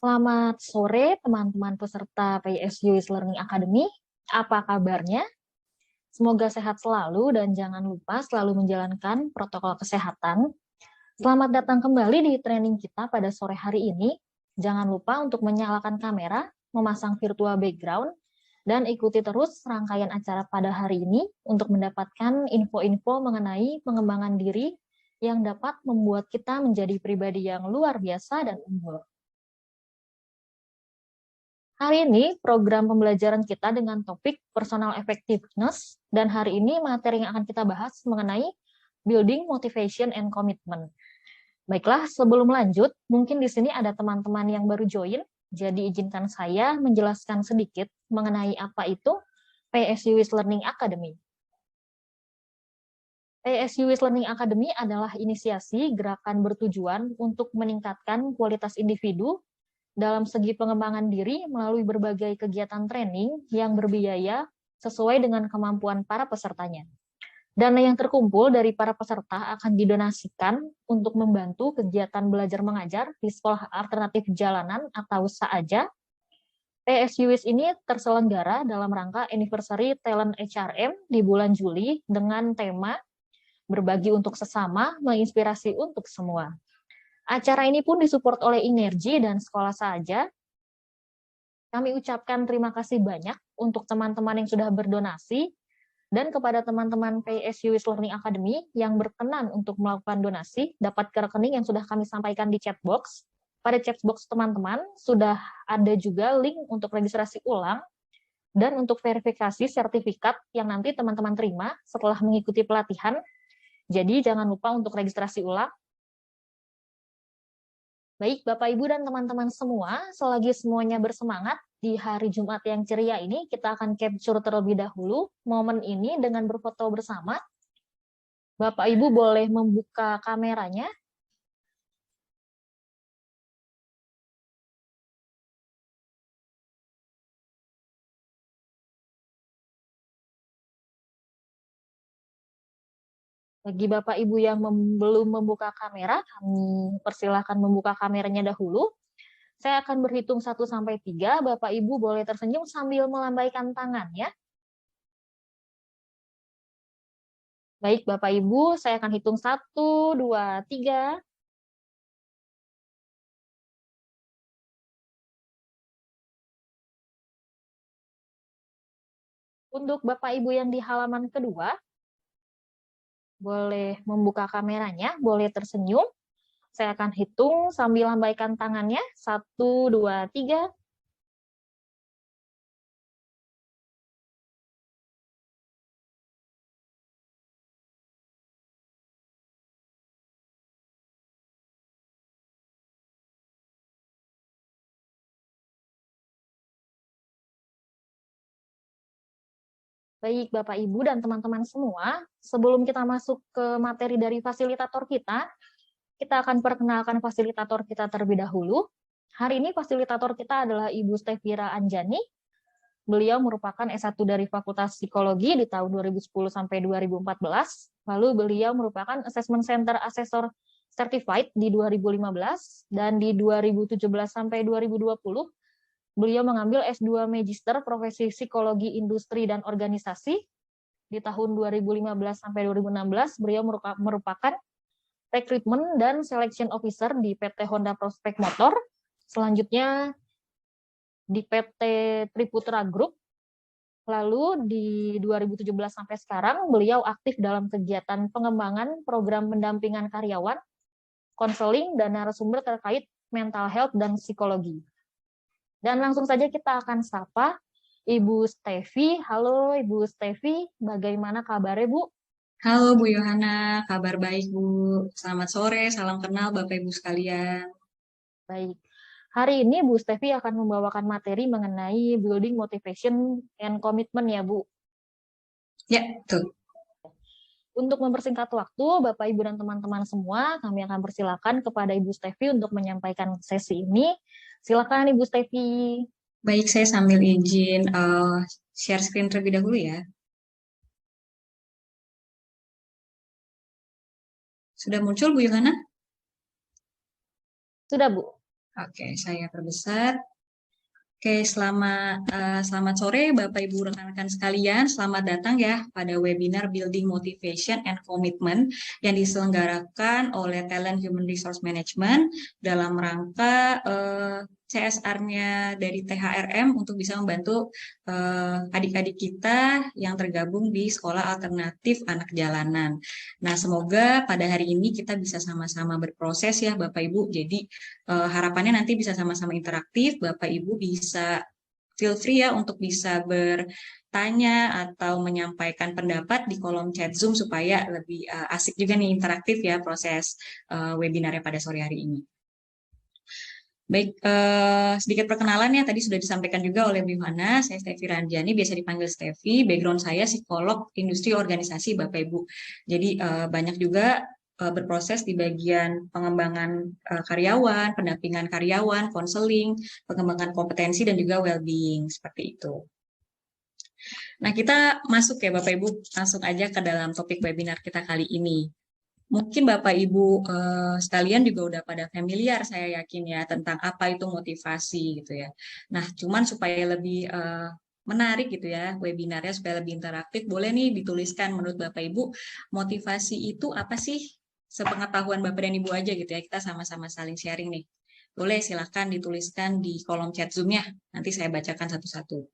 Selamat sore teman-teman peserta PSU Learning Academy. Apa kabarnya? Semoga sehat selalu dan jangan lupa selalu menjalankan protokol kesehatan. Selamat datang kembali di training kita pada sore hari ini. Jangan lupa untuk menyalakan kamera, memasang virtual background, dan ikuti terus rangkaian acara pada hari ini untuk mendapatkan info-info mengenai pengembangan diri yang dapat membuat kita menjadi pribadi yang luar biasa dan unggul. Hari ini program pembelajaran kita dengan topik personal effectiveness, dan hari ini materi yang akan kita bahas mengenai building motivation and commitment. Baiklah, sebelum lanjut, mungkin di sini ada teman-teman yang baru join, jadi izinkan saya menjelaskan sedikit mengenai apa itu PSU Learning Academy. PSU Learning Academy adalah inisiasi gerakan bertujuan untuk meningkatkan kualitas individu dalam segi pengembangan diri melalui berbagai kegiatan training yang berbiaya sesuai dengan kemampuan para pesertanya. Dana yang terkumpul dari para peserta akan didonasikan untuk membantu kegiatan belajar mengajar di sekolah alternatif jalanan atau SAAJA. PSUIS ini terselenggara dalam rangka anniversary Talent HRM di bulan Juli dengan tema berbagi untuk sesama, menginspirasi untuk semua. Acara ini pun disupport oleh Inergi dan Sekolah SAAJA. Kami ucapkan terima kasih banyak untuk teman-teman yang sudah berdonasi dan kepada teman-teman PSU Learning Academy yang berkenan untuk melakukan donasi, dapat ke rekening yang sudah kami sampaikan di chat box. Pada chat box teman-teman sudah ada juga link untuk registrasi ulang dan untuk verifikasi sertifikat yang nanti teman-teman terima setelah mengikuti pelatihan. Jadi jangan lupa untuk registrasi ulang. Baik, Bapak, Ibu, dan teman-teman semua, selagi semuanya bersemangat, di hari Jumat yang ceria ini, kita akan capture terlebih dahulu momen ini dengan berfoto bersama. Bapak, Ibu boleh membuka kameranya. Bagi Bapak Ibu yang belum membuka kamera, kami persilahkan membuka kameranya dahulu. Saya akan berhitung 1-3, Bapak Ibu boleh tersenyum sambil melambaikan tangan ya. Baik Bapak Ibu, saya akan hitung 1, 2, 3. Untuk Bapak Ibu yang di halaman kedua, boleh membuka kameranya, boleh tersenyum. Saya akan hitung sambil lambaikan tangannya. 1, 2, 3. Baik Bapak Ibu dan teman-teman semua, sebelum kita masuk ke materi dari fasilitator kita akan perkenalkan fasilitator kita terlebih dahulu. Hari ini fasilitator kita adalah Ibu Stefira Anjani. Beliau merupakan S1 dari Fakultas Psikologi di tahun 2010 sampai 2014. Lalu beliau merupakan Assessment Center Assessor Certified di 2015 dan di 2017 sampai 2020 beliau mengambil S2 Magister Profesi Psikologi Industri dan Organisasi. Di tahun 2015 sampai 2016 beliau merupakan Recruitment dan Selection Officer di PT Honda Prospect Motor. Selanjutnya di PT Triputra Group. Lalu di 2017 sampai sekarang beliau aktif dalam kegiatan pengembangan program pendampingan karyawan, konseling, dan narasumber terkait mental health dan psikologi. Dan langsung saja kita akan sapa Ibu Stevi. Halo Ibu Stevi, bagaimana kabarnya Bu? Halo Bu Yohana, kabar baik Bu. Selamat sore, salam kenal Bapak Ibu sekalian. Baik. Hari ini Bu Stevi akan membawakan materi mengenai building motivation and commitment ya Bu. Ya, betul. Untuk mempersingkat waktu, Bapak, Ibu, dan teman-teman semua, kami akan persilakan kepada Ibu Stevi untuk menyampaikan sesi ini. Silakan Ibu Stevi. Baik, saya sambil izin share screen terlebih dahulu ya. Sudah muncul Bu Yohana? Sudah Bu. Oke, saya perbesar. Oke, selamat sore Bapak Ibu rekan-rekan sekalian. Selamat datang ya pada webinar Building Motivation and Commitment yang diselenggarakan oleh Talent Human Resource Management dalam rangka CSR-nya dari THRM untuk bisa membantu adik-adik kita yang tergabung di Sekolah Alternatif Anak Jalanan. Nah, semoga pada hari ini kita bisa sama-sama berproses ya Bapak Ibu. Jadi harapannya nanti bisa sama-sama interaktif, Bapak Ibu bisa feel free ya untuk bisa bertanya atau menyampaikan pendapat di kolom chat Zoom supaya lebih asik juga nih interaktif ya proses webinarnya pada sore hari ini. Baik, sedikit perkenalan ya, tadi sudah disampaikan juga oleh Bu Yohana, saya Stevi Ranjani, biasa dipanggil Stevi, background saya psikolog industri organisasi Bapak Ibu. Jadi banyak juga berproses di bagian pengembangan karyawan, pendampingan karyawan, konseling, pengembangan kompetensi, dan juga well-being, seperti itu. Nah, kita masuk ya Bapak Ibu, langsung aja ke dalam topik webinar kita kali ini. Mungkin Bapak Ibu sekalian juga udah pada familiar saya yakin ya tentang apa itu motivasi gitu ya. Nah, cuman supaya lebih menarik gitu ya webinarnya supaya lebih interaktif, boleh nih dituliskan menurut Bapak Ibu motivasi itu apa sih? Sepengetahuan Bapak dan Ibu aja gitu ya, kita sama-sama saling sharing nih. Boleh silahkan dituliskan di kolom chat Zoom-nya, nanti saya bacakan satu-satu.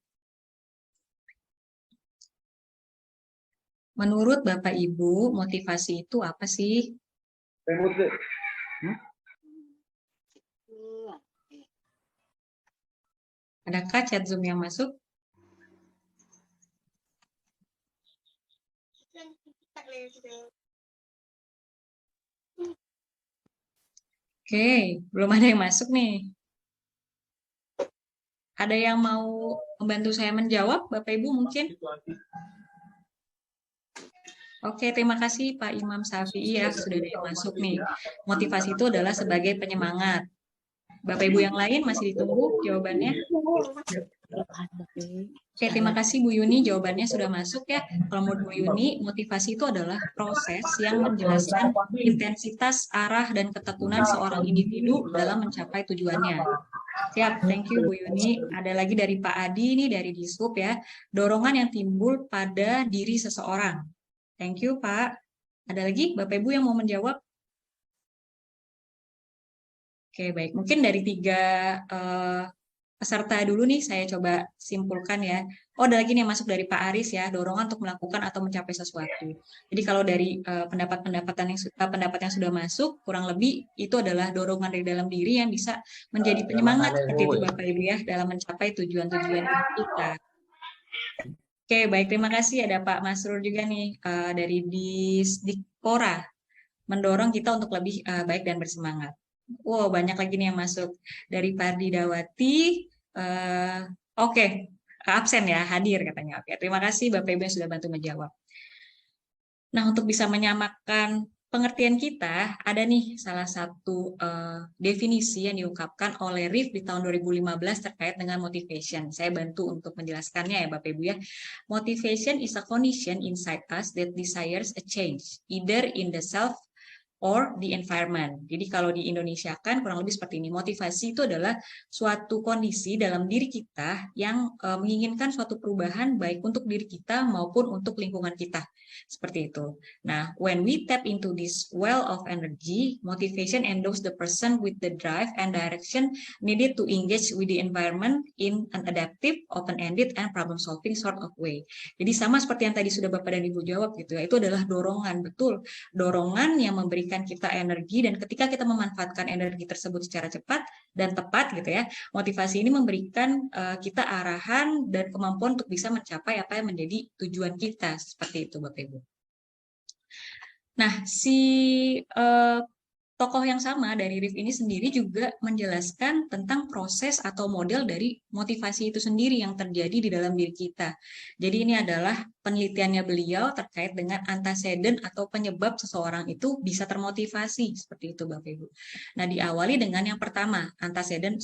Menurut Bapak Ibu, motivasi itu apa sih? Adakah chat Zoom yang masuk? Oke, belum ada yang masuk nih. Ada yang mau membantu saya menjawab, Bapak Ibu mungkin? Oke, terima kasih Pak Imam Syafi'i ya, sudah ada yang masuk nih. Motivasi itu adalah sebagai penyemangat. Bapak Ibu yang lain masih ditunggu jawabannya? Oke, terima kasih Bu Yuni, jawabannya sudah masuk ya. Kalau menurut Bu Yuni, motivasi itu adalah proses yang menjelaskan intensitas, arah, dan ketekunan seorang individu dalam mencapai tujuannya. Siap, thank you Bu Yuni. Ada lagi dari Pak Adi, ini dari Dishub ya. Dorongan yang timbul pada diri seseorang. Thank you Pak. Ada lagi Bapak Ibu yang mau menjawab? Oke, baik. Mungkin dari tiga peserta dulu nih saya coba simpulkan ya. Oh, ada lagi nih yang masuk dari Pak Aris ya, dorongan untuk melakukan atau mencapai sesuatu. Jadi kalau dari pendapat yang sudah masuk, kurang lebih itu adalah dorongan dari dalam diri yang bisa menjadi penyemangat seperti itu Bapak Ibu ya dalam mencapai tujuan-tujuan kita. Oke, baik. Terima kasih ada Pak Masrur juga nih dari Dikpora mendorong kita untuk lebih baik dan bersemangat. Wow, banyak lagi nih yang masuk dari Pardi Dawati. Oke, absen ya, hadir katanya. Oke, terima kasih Bapak Ibu yang sudah bantu menjawab. Nah, untuk bisa menyamakan pengertian kita, ada nih salah satu definisi yang diungkapkan oleh Riff di tahun 2015 terkait dengan motivation. Saya bantu untuk menjelaskannya ya Bapak Ibu ya. Motivation is a condition inside us that desires a change, either in the self or the environment. Jadi kalau di Indonesia kan kurang lebih seperti ini. Motivasi itu adalah suatu kondisi dalam diri kita yang menginginkan suatu perubahan baik untuk diri kita maupun untuk lingkungan kita. Seperti itu. Nah, when we tap into this well of energy, motivation endows the person with the drive and direction needed to engage with the environment in an adaptive, open-ended, and problem-solving sort of way. Jadi sama seperti yang tadi sudah Bapak dan Ibu jawab gitu ya, itu adalah dorongan, betul. Dorongan yang memberikan kita energi, dan ketika kita memanfaatkan energi tersebut secara cepat dan tepat gitu ya, motivasi ini memberikan kita arahan dan kemampuan untuk bisa mencapai apa yang menjadi tujuan kita, seperti itu Bapak Ibu. Nah, si tokoh yang sama dari Riff ini sendiri juga menjelaskan tentang proses atau model dari motivasi itu sendiri yang terjadi di dalam diri kita. Jadi ini adalah penelitiannya beliau terkait dengan antecedent atau penyebab seseorang itu bisa termotivasi. Seperti itu Bapak Ibu. Nah, diawali dengan yang pertama, antecedent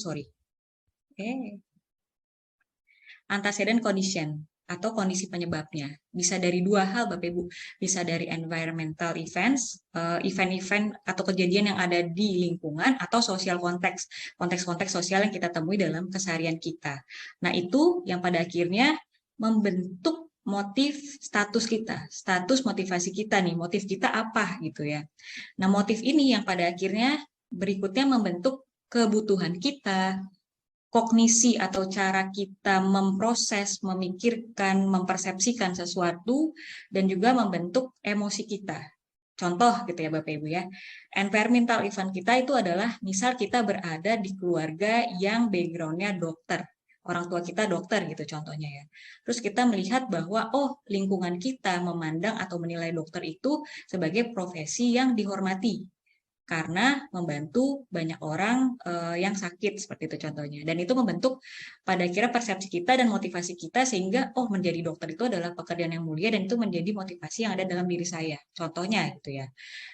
condition. atau kondisi penyebabnya. Bisa dari dua hal, Bapak Ibu. Bisa dari environmental events, event-event atau kejadian yang ada di lingkungan, atau social konteks, konteks-konteks sosial yang kita temui dalam keseharian kita. Nah, itu yang pada akhirnya membentuk motif status kita, status motivasi kita nih, motif kita apa gitu ya. Nah, motif ini yang pada akhirnya berikutnya membentuk kebutuhan kita, kognisi atau cara kita memproses, memikirkan, mempersepsikan sesuatu, dan juga membentuk emosi kita. Contoh gitu ya Bapak Ibu ya, environmental event kita itu adalah misal kita berada di keluarga yang background-nya dokter, orang tua kita dokter gitu contohnya ya. Terus kita melihat bahwa oh lingkungan kita memandang atau menilai dokter itu sebagai profesi yang dihormati karena membantu banyak orang yang sakit seperti itu contohnya. Dan itu membentuk pada akhirnya persepsi kita dan motivasi kita sehingga oh menjadi dokter itu adalah pekerjaan yang mulia dan itu menjadi motivasi yang ada dalam diri saya. Contohnya gitu ya.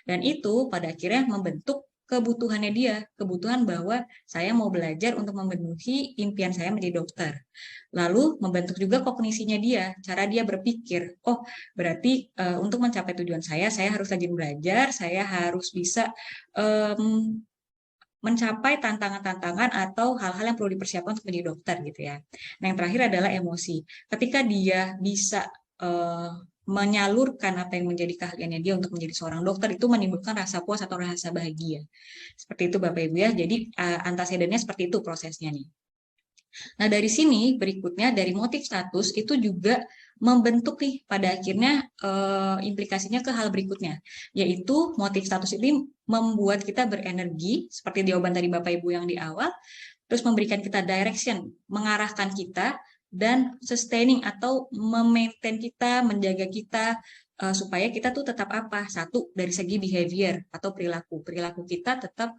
Dan itu pada akhirnya membentuk kebutuhannya dia, kebutuhan bahwa saya mau belajar untuk memenuhi impian saya menjadi dokter. Lalu membentuk juga kognisinya dia, cara dia berpikir. Oh, berarti untuk mencapai tujuan saya harus rajin belajar, saya harus bisa mencapai tantangan-tantangan atau hal-hal yang perlu dipersiapkan untuk menjadi dokter gitu ya. Nah, yang terakhir adalah emosi. Ketika dia bisa menyalurkan apa yang menjadi keahliannya dia untuk menjadi seorang dokter itu menimbulkan rasa puas atau rasa bahagia. Seperti itu Bapak Ibu ya. Jadi antasedennya seperti itu prosesnya nih. Nah, dari sini berikutnya dari motif status itu juga membentuk nih pada akhirnya implikasinya ke hal berikutnya, yaitu motif status ini membuat kita berenergi, seperti jawaban tadi Bapak Ibu yang di awal, terus memberikan kita direction, mengarahkan kita, dan sustaining atau memaintain kita, menjaga kita, supaya kita tuh tetap apa? Satu, dari segi behavior atau perilaku. Perilaku kita tetap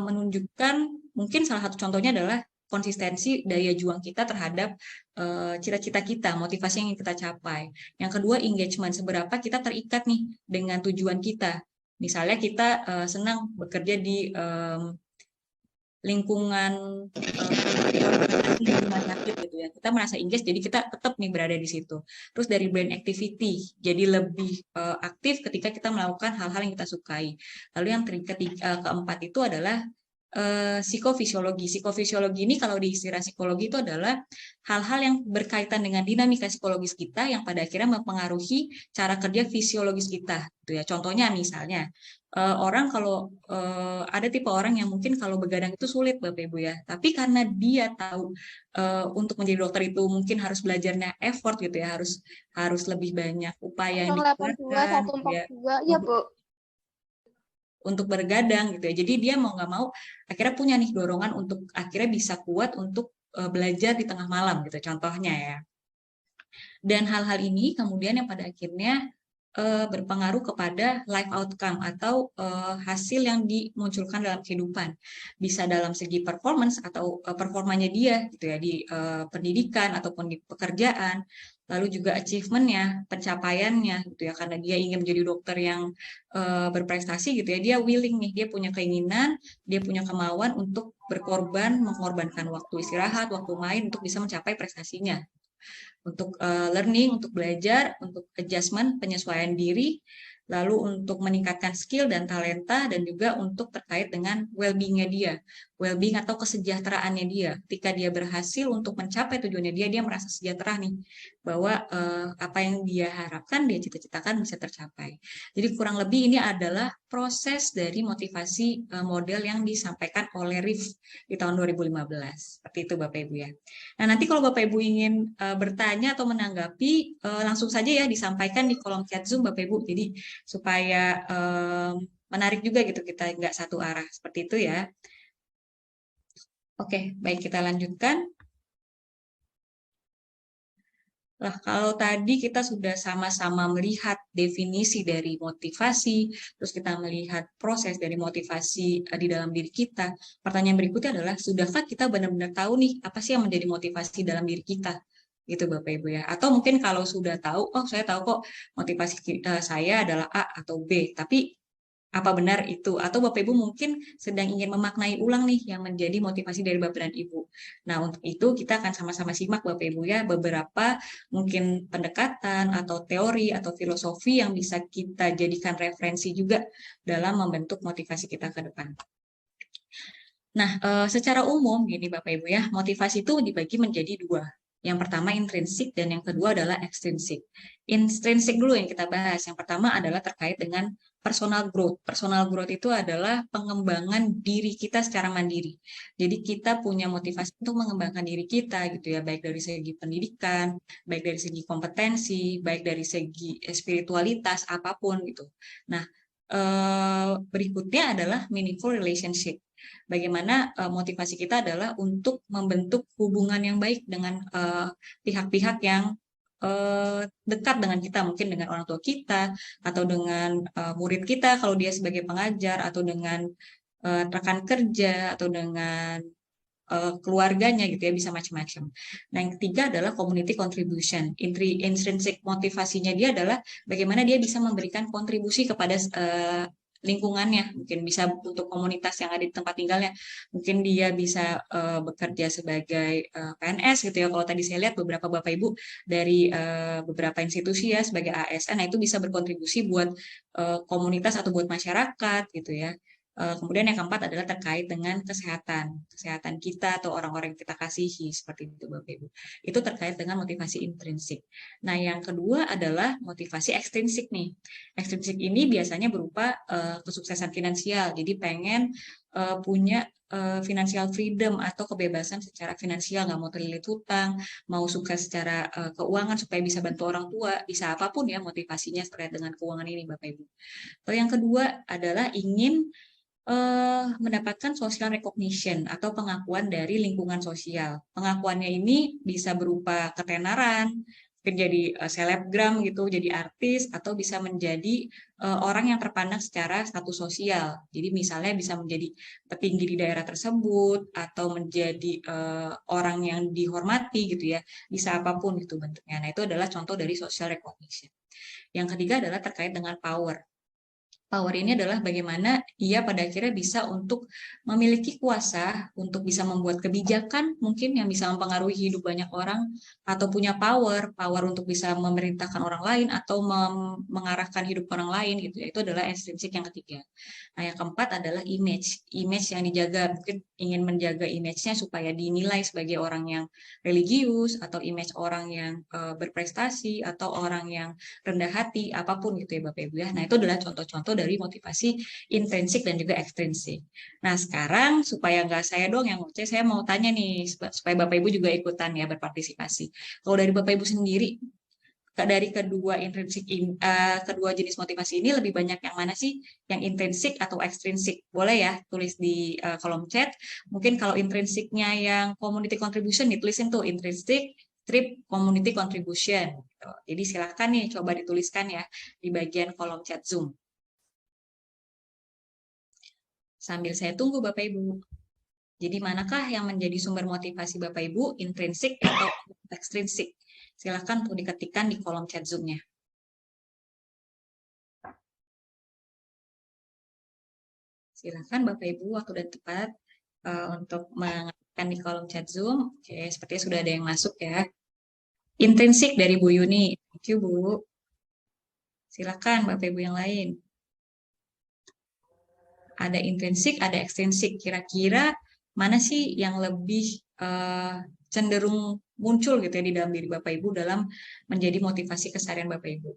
menunjukkan, mungkin salah satu contohnya adalah konsistensi daya juang kita terhadap cita-cita kita, motivasi yang ingin kita capai. Yang kedua, engagement, seberapa kita terikat nih dengan tujuan kita. Misalnya kita senang bekerja di lingkungan di rumah sakit gitu ya. Kita merasa engage, jadi kita tetap nih berada di situ. Terus dari brain activity, jadi lebih aktif ketika kita melakukan hal-hal yang kita sukai. Lalu yang keempat itu adalah psikofisiologi. Psikofisiologi ini kalau di istilah psikologi itu adalah hal-hal yang berkaitan dengan dinamika psikologis kita yang pada akhirnya mempengaruhi cara kerja fisiologis kita. Gitu ya. Contohnya misalnya, orang kalau ada tipe orang yang mungkin kalau begadang itu sulit Bapak Ibu ya. Tapi karena dia tahu untuk menjadi dokter itu mungkin harus belajarnya effort gitu ya, harus lebih banyak upaya yang 082 dikeluarkan gitu ya 142 ya Bu. untuk bergadang gitu ya. Jadi dia mau nggak mau akhirnya punya nih dorongan untuk akhirnya bisa kuat untuk belajar di tengah malam gitu contohnya ya. Dan hal-hal ini kemudian yang pada akhirnya berpengaruh kepada life outcome atau hasil yang dimunculkan dalam kehidupan. Bisa dalam segi performance atau performanya dia gitu ya di pendidikan ataupun di pekerjaan. Lalu juga achievement-nya, pencapaiannya gitu ya karena dia ingin menjadi dokter yang berprestasi gitu ya. Dia willing nih, dia punya keinginan, dia punya kemauan untuk berkorban, mengorbankan waktu istirahat, waktu main untuk bisa mencapai prestasinya untuk learning, untuk belajar, untuk adjustment, penyesuaian diri, lalu untuk meningkatkan skill dan talenta, dan juga untuk terkait dengan well-being-nya dia, well-being atau kesejahteraannya dia. Ketika dia berhasil untuk mencapai tujuannya dia merasa sejahtera nih, bahwa apa yang dia harapkan, dia cita-citakan bisa tercapai. Jadi kurang lebih ini adalah proses dari motivasi model yang disampaikan oleh Riff di tahun 2015. Seperti itu Bapak Ibu ya. Nah, nanti kalau Bapak Ibu ingin bertanya atau menanggapi, langsung saja ya disampaikan di kolom chat Zoom Bapak Ibu. Jadi supaya menarik juga gitu, kita nggak satu arah. Seperti itu ya. Oke, baik kita lanjutkan. Nah, kalau tadi kita sudah sama-sama melihat definisi dari motivasi, terus kita melihat proses dari motivasi di dalam diri kita, pertanyaan berikutnya adalah, sudahkah kita benar-benar tahu nih, apa sih yang menjadi motivasi dalam diri kita? Gitu Bapak Ibu ya. Atau mungkin kalau sudah tahu, oh saya tahu kok motivasi saya adalah A atau B, tapi Apa benar itu? Atau Bapak Ibu mungkin sedang ingin memaknai ulang nih yang menjadi motivasi dari Bapak dan Ibu. Nah, untuk itu kita akan sama-sama simak Bapak Ibu ya beberapa mungkin pendekatan atau teori atau filosofi yang bisa kita jadikan referensi juga dalam membentuk motivasi kita ke depan. Nah, secara umum gini Bapak Ibu ya, motivasi itu dibagi menjadi dua. Yang pertama intrinsik dan yang kedua adalah ekstrinsik. Intrinsik dulu yang kita bahas. Yang pertama adalah terkait dengan personal growth. Personal growth itu adalah pengembangan diri kita secara mandiri. Jadi kita punya motivasi untuk mengembangkan diri kita gitu ya, baik dari segi pendidikan, baik dari segi kompetensi, baik dari segi spiritualitas apapun gitu. Nah, berikutnya adalah meaningful relationship. Bagaimana motivasi kita adalah untuk membentuk hubungan yang baik dengan pihak-pihak yang dekat dengan kita, mungkin dengan orang tua kita, atau dengan murid kita kalau dia sebagai pengajar, atau dengan rekan kerja, atau dengan keluarganya gitu ya, bisa macam-macam. Nah, yang ketiga adalah community contribution. Intrinsic motivasinya dia adalah bagaimana dia bisa memberikan kontribusi kepada lingkungannya, mungkin bisa untuk komunitas yang ada di tempat tinggalnya, mungkin dia bisa bekerja sebagai PNS gitu ya. Kalau tadi saya lihat beberapa Bapak Ibu dari beberapa institusi ya sebagai ASN, nah itu bisa berkontribusi buat komunitas atau buat masyarakat gitu ya. Kemudian yang keempat adalah terkait dengan kesehatan kita atau orang-orang yang kita kasihi, seperti itu Bapak Ibu. Itu terkait dengan motivasi intrinsik. Nah, yang kedua adalah motivasi ekstrinsik nih. Ekstrinsik ini biasanya berupa kesuksesan finansial, jadi pengen punya financial freedom atau kebebasan secara finansial, nggak mau terlilit hutang, mau sukses secara keuangan supaya bisa bantu orang tua, bisa apapun ya motivasinya terkait dengan keuangan ini Bapak Ibu. Atau yang kedua adalah ingin mendapatkan social recognition atau pengakuan dari lingkungan sosial. Pengakuannya ini bisa berupa ketenaran, mungkin jadi selebgram gitu, jadi artis, atau bisa menjadi orang yang terpandang secara status sosial. Jadi misalnya bisa menjadi petinggi di daerah tersebut, atau menjadi orang yang dihormati gitu ya, bisa apapun itu bentuknya. Nah, itu adalah contoh dari social recognition. Yang ketiga adalah terkait dengan power. Power ini adalah bagaimana ia pada akhirnya bisa untuk memiliki kuasa untuk bisa membuat kebijakan mungkin yang bisa mempengaruhi hidup banyak orang, atau punya power untuk bisa memerintahkan orang lain atau mengarahkan hidup orang lain gitu ya. Itu adalah ekstrinsik yang ketiga. Nah, yang keempat adalah image yang dijaga, mungkin ingin menjaga image-nya supaya dinilai sebagai orang yang religius, atau image orang yang berprestasi, atau orang yang rendah hati, apapun gitu ya Bapak Ibu ya. Nah, itu adalah contoh-contoh dari motivasi intrinsik dan juga ekstrinsik. Nah, sekarang supaya nggak saya doang yang ngoceh, saya mau tanya nih, supaya Bapak Ibu juga ikutan ya berpartisipasi. Kalau dari Bapak Ibu sendiri, dari kedua jenis motivasi ini lebih banyak yang mana sih? Yang intrinsik atau ekstrinsik? Boleh ya tulis di kolom chat. Mungkin kalau intrinsiknya yang community contribution ditulisin tuh intrinsik trip community contribution. Gitu. Jadi silahkan nih coba dituliskan ya di bagian kolom chat Zoom. Sambil saya tunggu Bapak Ibu. Jadi manakah yang menjadi sumber motivasi Bapak Ibu, intrinsik atau ekstrinsik? Silahkan untuk diketikkan di kolom chat Zoom-nya. Silahkan Bapak Ibu waktu dan tepat untuk mengetikkan di kolom chat Zoom. Oke, sepertinya sudah ada yang masuk ya. Intrinsik dari Bu Yuni. Thank you, Bu. Silahkan Bapak Ibu yang lain. Ada intrinsik, ada ekstrinsik. Kira-kira mana sih yang lebih cenderung muncul gitu ya di dalam diri Bapak Ibu dalam menjadi motivasi keseharian Bapak Ibu?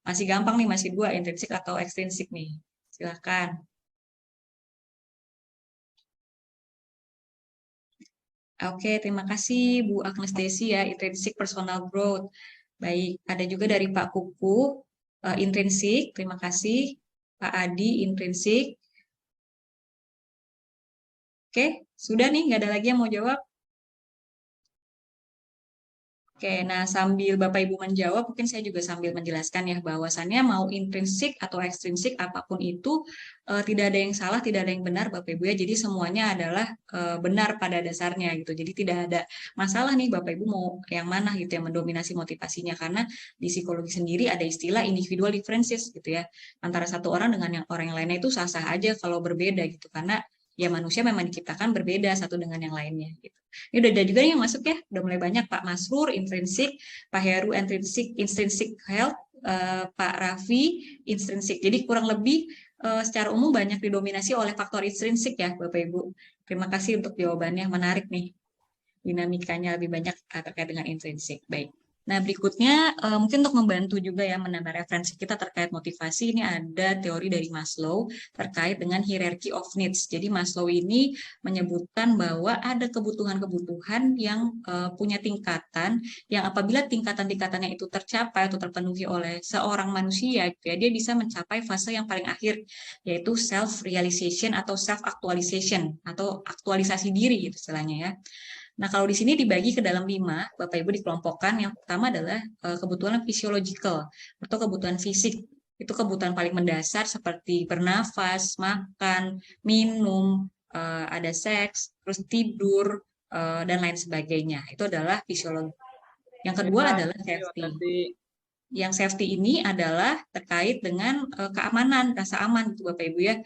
Masih gampang nih, masih dua, intrinsik atau ekstrinsik nih. Silahkan. Oke, terima kasih Bu Agnes Desi ya, intrinsik personal growth. Baik, ada juga dari Pak Kuku, intrinsik, terima kasih. Pak Adi, intrinsik. Oke, sudah nih, nggak ada lagi yang mau jawab. Oke, nah sambil Bapak Ibu menjawab, mungkin saya juga sambil menjelaskan ya bahwasannya mau intrinsik atau ekstrinsik apapun itu tidak ada yang salah, tidak ada yang benar Bapak Ibu ya. Jadi semuanya adalah benar pada dasarnya gitu. Jadi tidak ada masalah nih Bapak Ibu mau yang mana gitu yang mendominasi motivasinya, karena di psikologi sendiri ada istilah individual differences gitu ya. Antara satu orang dengan orang yang lainnya itu sah-sah aja kalau berbeda gitu, karena ya manusia memang diciptakan berbeda satu dengan yang lainnya gitu. Ini udah ada juga yang masuk ya, udah mulai banyak Pak Masrur, intrinsik, Pak Heru, intrinsic health, Pak Raffi, intrinsik. Jadi kurang lebih secara umum banyak didominasi oleh faktor intrinsik ya Bapak Ibu. Terima kasih untuk jawabannya, menarik nih. Dinamikanya lebih banyak terkait dengan intrinsik. Baik. Nah, berikutnya mungkin untuk membantu juga ya menambah referensi kita terkait motivasi, ini ada teori dari Maslow terkait dengan hierarchy of needs. Jadi Maslow ini menyebutkan bahwa ada kebutuhan-kebutuhan yang punya tingkatan, yang apabila tingkatan-tingkatannya itu tercapai atau terpenuhi oleh seorang manusia, gitu ya, dia bisa mencapai fase yang paling akhir, yaitu self-realization atau self-actualization, atau aktualisasi diri gitu istilahnya ya. Nah, kalau di sini dibagi ke dalam 5, Bapak Ibu dikelompokkan. Yang pertama adalah kebutuhan physiological atau kebutuhan fisik. Itu kebutuhan paling mendasar seperti bernafas, makan, minum, ada seks, terus tidur, dan lain sebagainya. Itu adalah fisiologi. Yang kedua adalah safety. Yang safety ini adalah terkait dengan keamanan, rasa aman gitu Bapak Ibu ya.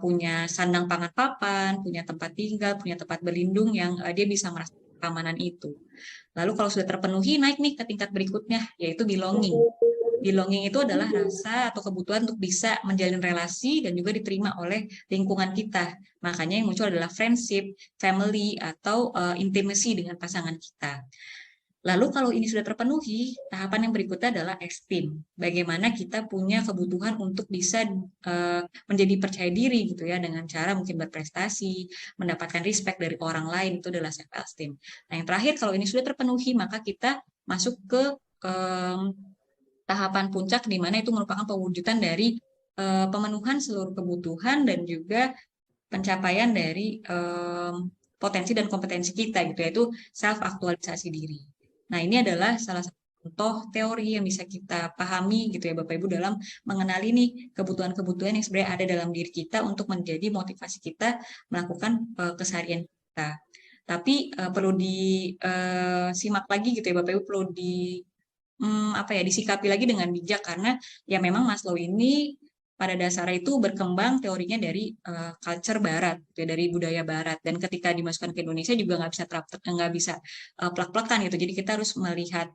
Punya sandang pangan papan, punya tempat tinggal, punya tempat berlindung yang dia bisa merasa keamanan itu. Lalu kalau sudah terpenuhi, naik nih ke tingkat berikutnya, yaitu belonging. Belonging itu adalah rasa atau kebutuhan untuk bisa menjalin relasi dan juga diterima oleh lingkungan kita. Makanya yang muncul adalah friendship, family, atau intimacy dengan pasangan kita. Lalu kalau ini sudah terpenuhi, tahapan yang berikutnya adalah esteem. Bagaimana kita punya kebutuhan untuk bisa menjadi percaya diri gitu ya, dengan cara mungkin berprestasi, mendapatkan respect dari orang lain, itu adalah self esteem. Nah, yang terakhir kalau ini sudah terpenuhi, maka kita masuk ke tahapan puncak di mana itu merupakan pewujudan dari pemenuhan seluruh kebutuhan dan juga pencapaian dari potensi dan kompetensi kita gitu, yaitu self aktualisasi diri. Nah, ini adalah salah satu contoh teori yang bisa kita pahami gitu ya Bapak Ibu dalam mengenali nih kebutuhan-kebutuhan yang sebenarnya ada dalam diri kita untuk menjadi motivasi kita melakukan keseharian kita. Tapi perlu disimak lagi gitu ya Bapak Ibu, perlu disikapi lagi dengan bijak, karena ya memang Maslow ini pada dasarnya itu berkembang teorinya dari culture Barat, gitu ya, dari budaya Barat, dan ketika dimasukkan ke Indonesia juga nggak bisa plak-plakan gitu. Jadi kita harus melihat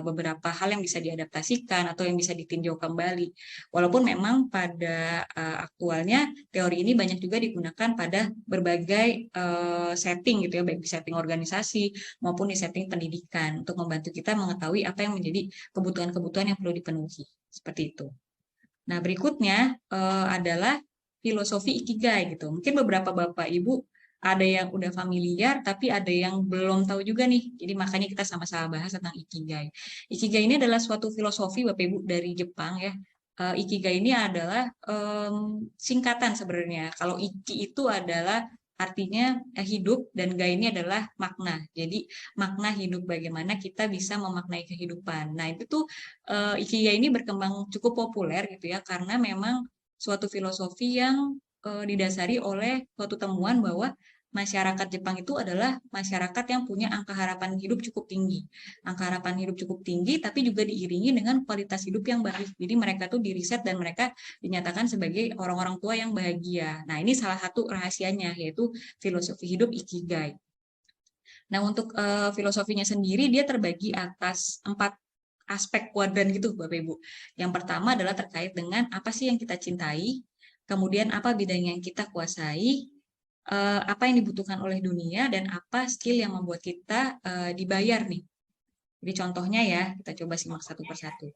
beberapa hal yang bisa diadaptasikan atau yang bisa ditinjau kembali. Walaupun memang pada aktualnya teori ini banyak juga digunakan pada berbagai setting gitu ya, baik di setting organisasi maupun di setting pendidikan untuk membantu kita mengetahui apa yang menjadi kebutuhan-kebutuhan yang perlu dipenuhi. Seperti itu. Nah, berikutnya adalah filosofi Ikigai gitu. Mungkin beberapa Bapak Ibu ada yang udah familiar, tapi ada yang belum tahu juga nih. Jadi makanya kita sama-sama bahas tentang Ikigai. Ikigai ini adalah suatu filosofi Bapak Ibu dari Jepang ya. Ikigai ini adalah singkatan sebenarnya. Kalau Iki itu adalah artinya hidup, dan gai ini adalah makna. Jadi makna hidup, bagaimana kita bisa memaknai kehidupan. Nah, itu tuh Ikigai ini berkembang cukup populer gitu ya, karena memang suatu filosofi yang didasari oleh suatu temuan bahwa masyarakat Jepang itu adalah masyarakat yang punya angka harapan hidup cukup tinggi. Angka harapan hidup cukup tinggi, tapi juga diiringi dengan kualitas hidup yang baik. Jadi mereka tuh diriset dan mereka dinyatakan sebagai orang-orang tua yang bahagia. Nah, ini salah satu rahasianya, yaitu filosofi hidup Ikigai. Nah, untuk filosofinya sendiri, dia terbagi atas 4 aspek kuadran gitu, Bapak Ibu. Yang pertama adalah terkait dengan apa sih yang kita cintai, kemudian apa bidang yang kita kuasai, apa yang dibutuhkan oleh dunia, dan apa skill yang membuat kita dibayar nih. Jadi contohnya ya, kita coba simak satu persatu.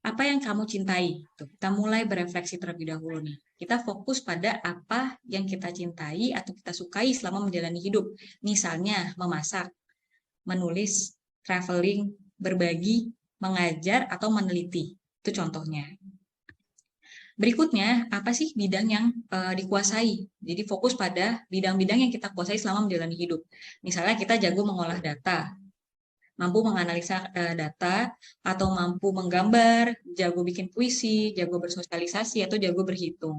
Apa yang kamu cintai? Tuh, kita mulai berefleksi terlebih dahulu nih. Kita fokus pada apa yang kita cintai atau kita sukai selama menjalani hidup. Misalnya memasak, menulis, traveling, berbagi, mengajar, atau meneliti. Itu contohnya. Berikutnya, apa sih bidang yang dikuasai? Jadi fokus pada bidang-bidang yang kita kuasai selama menjalani hidup. Misalnya kita jago mengolah data, mampu menganalisa data, atau mampu menggambar, jago bikin puisi, jago bersosialisasi, atau jago berhitung.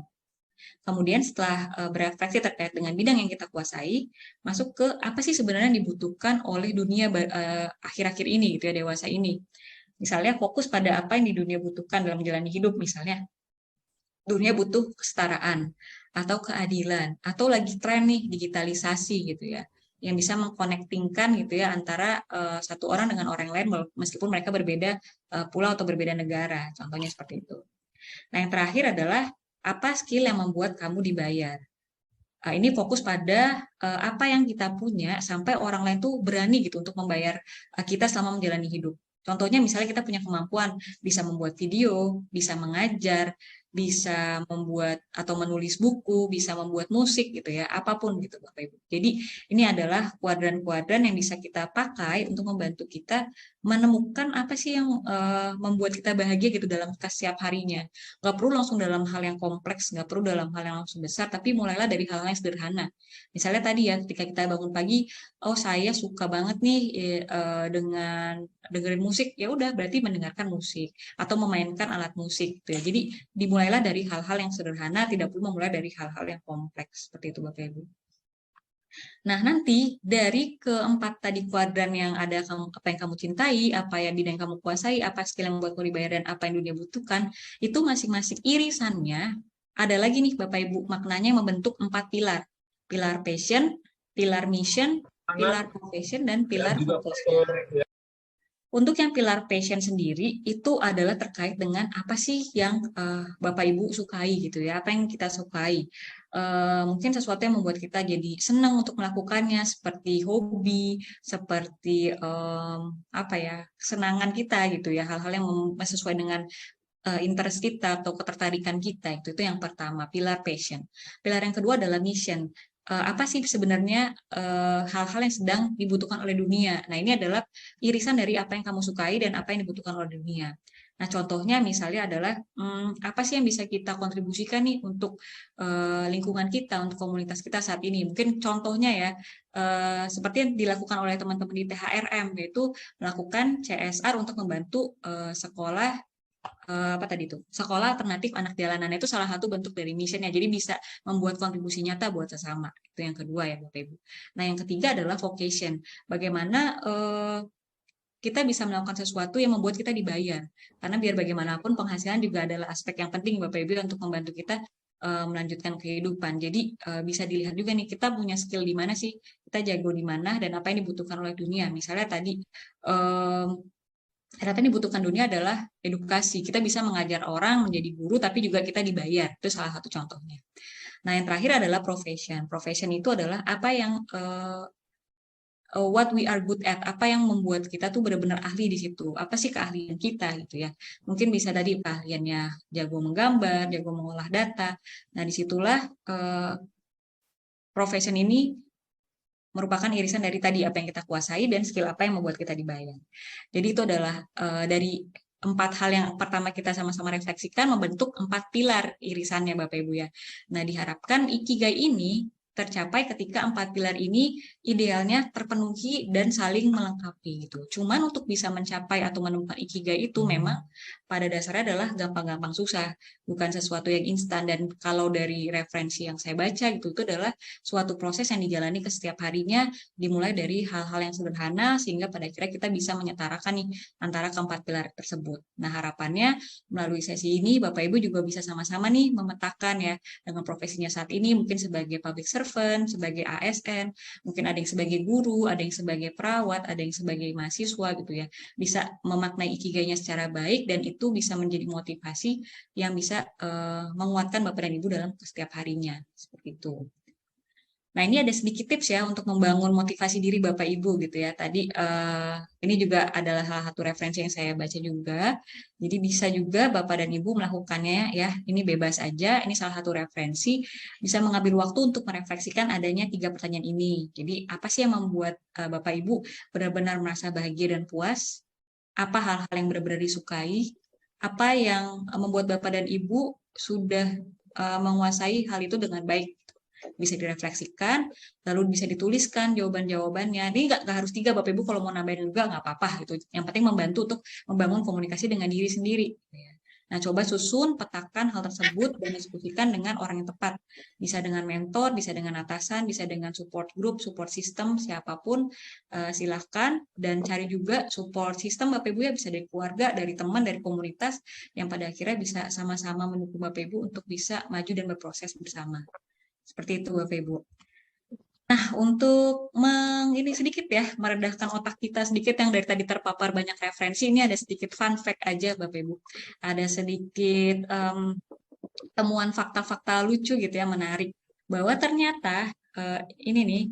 Kemudian setelah berefleksi terkait dengan bidang yang kita kuasai, masuk ke apa sih sebenarnya yang dibutuhkan oleh dunia akhir-akhir ini gitu ya, dewasa ini. Misalnya fokus pada apa yang di dunia butuhkan dalam menjalani hidup, misalnya dunia butuh kesetaraan atau keadilan, atau lagi tren nih digitalisasi gitu ya, yang bisa mengkonektingkan gitu ya antara satu orang dengan orang lain meskipun mereka berbeda pulau atau berbeda negara, contohnya seperti itu. Nah, yang terakhir adalah apa skill yang membuat kamu dibayar. Ini fokus pada apa yang kita punya sampai orang lain tuh berani gitu untuk membayar kita selama menjalani hidup. Contohnya misalnya kita punya kemampuan bisa membuat video, bisa mengajar, bisa membuat atau menulis buku, bisa membuat musik gitu ya, apapun gitu Bapak Ibu. Jadi ini adalah kuadran-kuadran yang bisa kita pakai untuk membantu kita menemukan apa sih yang membuat kita bahagia gitu dalam setiap harinya. Nggak perlu langsung dalam hal yang kompleks, nggak perlu dalam hal yang langsung besar, tapi mulailah dari hal yang sederhana. Misalnya tadi ya, ketika kita bangun pagi, oh saya suka banget nih dengan dengerin musik, ya udah berarti mendengarkan musik atau memainkan alat musik gitu ya. Jadi dimulailah dari hal-hal yang sederhana, tidak perlu memulai dari hal-hal yang kompleks seperti itu Bapak Ibu. Nah, nanti dari keempat tadi kuadran yang ada apa yang kamu cintai, apa yang bidang yang kamu kuasai, apa skill yang membuatmu dibayar, dan apa yang dunia butuhkan, itu masing-masing irisannya ada lagi nih Bapak Ibu, maknanya membentuk 4 pilar. Pilar passion, pilar mission, pilar profession, dan pilar vocation. Untuk yang pilar passion sendiri itu adalah terkait dengan apa sih yang Bapak Ibu sukai gitu ya, apa yang kita sukai. Mungkin sesuatu yang membuat kita jadi senang untuk melakukannya, seperti hobi, seperti apa ya, kesenangan kita gitu ya, hal-hal yang sesuai dengan interest kita atau ketertarikan kita, itu yang pertama, pilar passion. Pilar yang kedua adalah mission. Apa sih sebenarnya hal-hal yang sedang dibutuhkan oleh dunia. Nah, ini adalah irisan dari apa yang kamu sukai dan apa yang dibutuhkan oleh dunia. Nah, contohnya misalnya adalah apa sih yang bisa kita kontribusikan nih untuk lingkungan kita, untuk komunitas kita saat ini. Mungkin contohnya ya, seperti yang dilakukan oleh teman-teman di THRM, yaitu melakukan CSR untuk membantu sekolah apa tadi itu, sekolah alternatif anak jalanan. Itu salah satu bentuk dari missionnya, jadi bisa membuat kontribusi nyata buat sesama. Itu yang kedua ya Bapak Ibu. Nah, yang ketiga adalah vocation, bagaimana kita bisa melakukan sesuatu yang membuat kita dibayar, karena biar bagaimanapun penghasilan juga adalah aspek yang penting Bapak Ibu untuk membantu kita melanjutkan kehidupan. Jadi bisa dilihat juga nih, kita punya skill di mana sih, kita jago di mana, dan apa yang dibutuhkan oleh dunia. Misalnya tadi ternyata yang dibutuhkan dunia adalah edukasi. Kita bisa mengajar orang menjadi guru, tapi juga kita dibayar. Itu salah satu contohnya. Nah, yang terakhir adalah profession. Profession itu adalah apa yang what we are good at, apa yang membuat kita tuh benar-benar ahli di situ. Apa sih keahlian kita gitu ya. Mungkin bisa tadi keahliannya jago menggambar, jago mengolah data. Nah, disitulah profession ini merupakan irisan dari tadi apa yang kita kuasai dan skill apa yang membuat kita dibayar. Jadi itu adalah dari 4 hal yang pertama kita sama-sama refleksikan membentuk 4 pilar irisannya Bapak Ibu ya. Nah, diharapkan ikigai ini tercapai ketika 4 pilar ini idealnya terpenuhi dan saling melengkapi gitu. Cuman untuk bisa mencapai atau menemukan ikigai itu memang pada dasarnya adalah gampang-gampang susah, bukan sesuatu yang instan. Dan kalau dari referensi yang saya baca gitu, itu adalah suatu proses yang dijalani ke setiap harinya, dimulai dari hal-hal yang sederhana sehingga pada akhirnya kita bisa menyetarakan nih antara keempat pilar tersebut. Nah, harapannya melalui sesi ini Bapak Ibu juga bisa sama-sama nih memetakan ya dengan profesinya saat ini, mungkin sebagai public servant, sebagai ASN, mungkin ada yang sebagai guru, ada yang sebagai perawat, ada yang sebagai mahasiswa gitu ya. Bisa memaknai ikigainya secara baik, dan itu bisa menjadi motivasi yang bisa menguatkan Bapak dan Ibu dalam setiap harinya. Seperti itu. Nah, ini ada sedikit tips ya untuk membangun motivasi diri Bapak Ibu gitu ya. Tadi ini juga adalah salah satu referensi yang saya baca juga. Jadi bisa juga Bapak dan Ibu melakukannya ya. Ini bebas aja. Ini salah satu referensi. Bisa mengambil waktu untuk merefleksikan adanya 3 pertanyaan ini. Jadi apa sih yang membuat Bapak Ibu benar-benar merasa bahagia dan puas? Apa hal-hal yang benar-benar disukai? Apa yang membuat Bapak dan Ibu sudah menguasai hal itu dengan baik? Bisa direfleksikan, lalu bisa dituliskan jawaban-jawabannya. Ini nggak harus 3, Bapak Ibu, kalau mau nambahin juga nggak apa-apa gitu. Yang penting membantu untuk membangun komunikasi dengan diri sendiri. Nah, coba susun, petakan hal tersebut, dan diskusikan dengan orang yang tepat. Bisa dengan mentor, bisa dengan atasan, bisa dengan support group, support system, siapapun, silahkan. Dan cari juga support system Bapak Ibu ya, bisa dari keluarga, dari teman, dari komunitas, yang pada akhirnya bisa sama-sama mendukung Bapak Ibu untuk bisa maju dan berproses bersama. Seperti itu Bapak Ibu. Nah, untuk ini sedikit ya, meredahkan otak kita sedikit yang dari tadi terpapar banyak referensi, ini ada sedikit fun fact aja Bapak Ibu. Ada sedikit temuan fakta-fakta lucu gitu ya, menarik. Bahwa ternyata ini nih,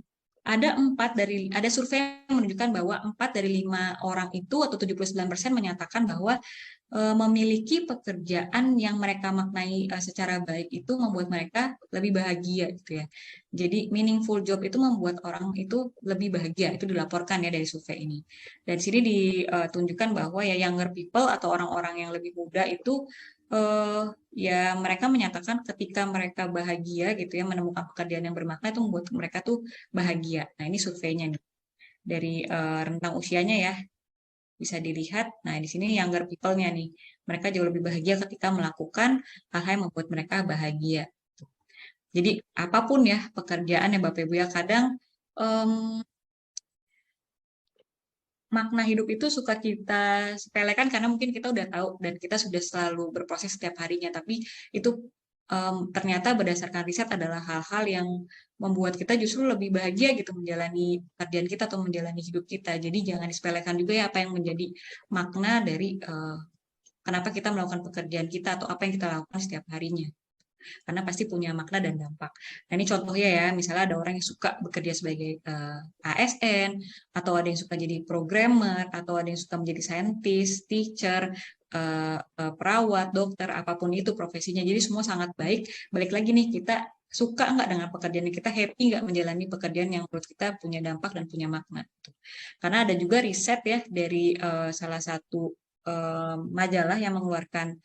ada survei yang menunjukkan bahwa 4 dari 5 orang itu atau 79% menyatakan bahwa memiliki pekerjaan yang mereka maknai secara baik itu membuat mereka lebih bahagia gitu ya. Jadi meaningful job itu membuat orang itu lebih bahagia, itu dilaporkan ya dari survei ini. Dan di sini ditunjukkan bahwa ya younger people atau orang-orang yang lebih muda itu ya mereka menyatakan ketika mereka bahagia gitu ya, menemukan pekerjaan yang bermakna itu membuat mereka tuh bahagia. Nah, ini surveinya nih dari rentang usianya ya. Bisa dilihat, nah di sini younger people-nya nih, mereka jauh lebih bahagia ketika melakukan hal-hal yang membuat mereka bahagia. Jadi apapun ya pekerjaan ya Bapak Ibu ya, kadang makna hidup itu suka kita sepelekan karena mungkin kita udah tahu dan kita sudah selalu berproses setiap harinya, tapi itu ternyata berdasarkan riset adalah hal-hal yang membuat kita justru lebih bahagia gitu menjalani pekerjaan kita atau menjalani hidup kita. Jadi jangan disepelekan juga ya apa yang menjadi makna dari kenapa kita melakukan pekerjaan kita atau apa yang kita lakukan setiap harinya. Karena pasti punya makna dan dampak. Nah, ini contohnya ya, misalnya ada orang yang suka bekerja sebagai ASN, atau ada yang suka jadi programmer, atau ada yang suka menjadi scientist, teacher, perawat, dokter, apapun itu profesinya. Jadi semua sangat baik. Balik lagi nih, kita suka nggak dengan pekerjaan yang kita, happy nggak menjalani pekerjaan yang menurut kita punya dampak dan punya makna. Karena ada juga riset ya dari salah satu majalah yang mengeluarkan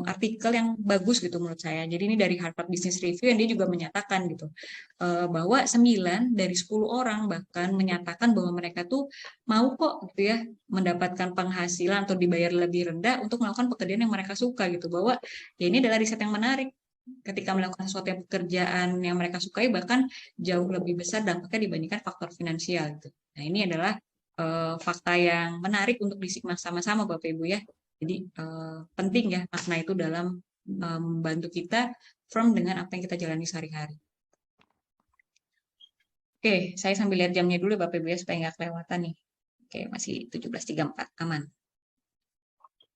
artikel yang bagus gitu menurut saya. Jadi ini dari Harvard Business Review yang dia juga menyatakan gitu bahwa 9 dari 10 orang bahkan menyatakan bahwa mereka tuh mau kok gitu ya mendapatkan penghasilan atau dibayar lebih rendah untuk melakukan pekerjaan yang mereka suka gitu, bahwa ya ini adalah riset yang menarik. Ketika melakukan sesuatu yang pekerjaan yang mereka sukai bahkan jauh lebih besar dampaknya dibandingkan faktor finansial gitu. Nah, ini adalah fakta yang menarik untuk disimak sama-sama Bapak Ibu ya. Jadi penting ya makna itu dalam membantu kita firm dengan apa yang kita jalani sehari-hari. Oke, saya sambil lihat jamnya dulu Bapak Ibu ya supaya nggak kelewatan nih. Oke, masih 17.34, aman.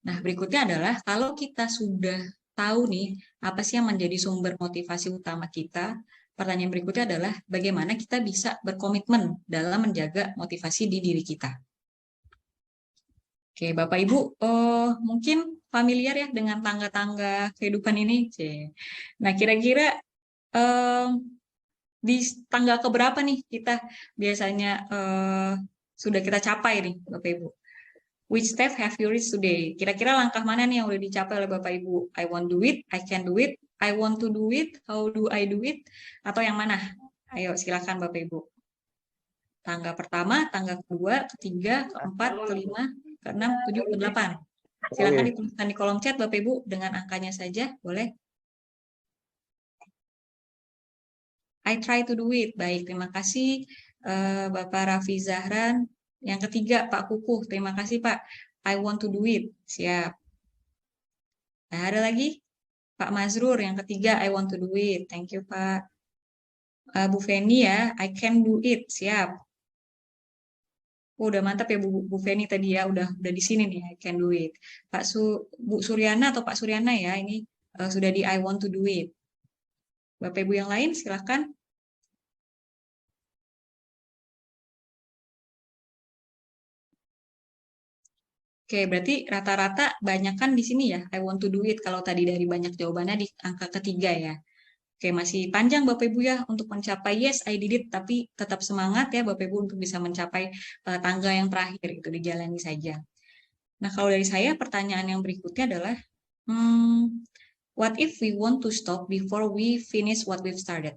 Nah, berikutnya adalah kalau kita sudah tahu nih apa sih yang menjadi sumber motivasi utama kita, pertanyaan berikutnya adalah bagaimana kita bisa berkomitmen dalam menjaga motivasi di diri kita. Oke, Bapak Ibu, mungkin familiar ya dengan tangga-tangga kehidupan ini. Nah, kira-kira di tangga keberapa nih kita biasanya sudah kita capai nih, Bapak Ibu? Which step have you reached today? Kira-kira langkah mana nih yang udah dicapai oleh Bapak Ibu? I want to do it, I can do it, I want to do it, how do I do it? Atau yang mana? Ayo, silakan Bapak Ibu. Tangga pertama, tangga kedua, ketiga, keempat, kelima, ke-6, 7, ke-8. Silakan dituliskan di kolom chat Bapak Ibu dengan angkanya saja, boleh? I try to do it. Baik, terima kasih Bapak Raffi Zahran. Yang ketiga, Pak Kukuh. Terima kasih Pak. I want to do it. Siap. Nah, ada lagi? Pak Mazrur. Yang ketiga, I want to do it. Thank you Pak. Bu Feni ya, I can do it. Siap. Oh, udah mantap ya Bu Feni tadi ya, udah di sini nih, I can do it. Bu Suryana atau Pak Suryana ya, ini sudah di I want to do it. Bapak Ibu yang lain silahkan. Oke, berarti rata-rata banyak kan di sini ya, I want to do it. Kalau tadi dari banyak jawabannya di angka ketiga ya. Oke, masih panjang Bapak Ibu ya untuk mencapai yes, I did it. Tapi tetap semangat ya Bapak Ibu untuk bisa mencapai tangga yang terakhir, itu dijalani saja. Nah, kalau dari saya pertanyaan yang berikutnya adalah, what if we want to stop before we finish what we've started?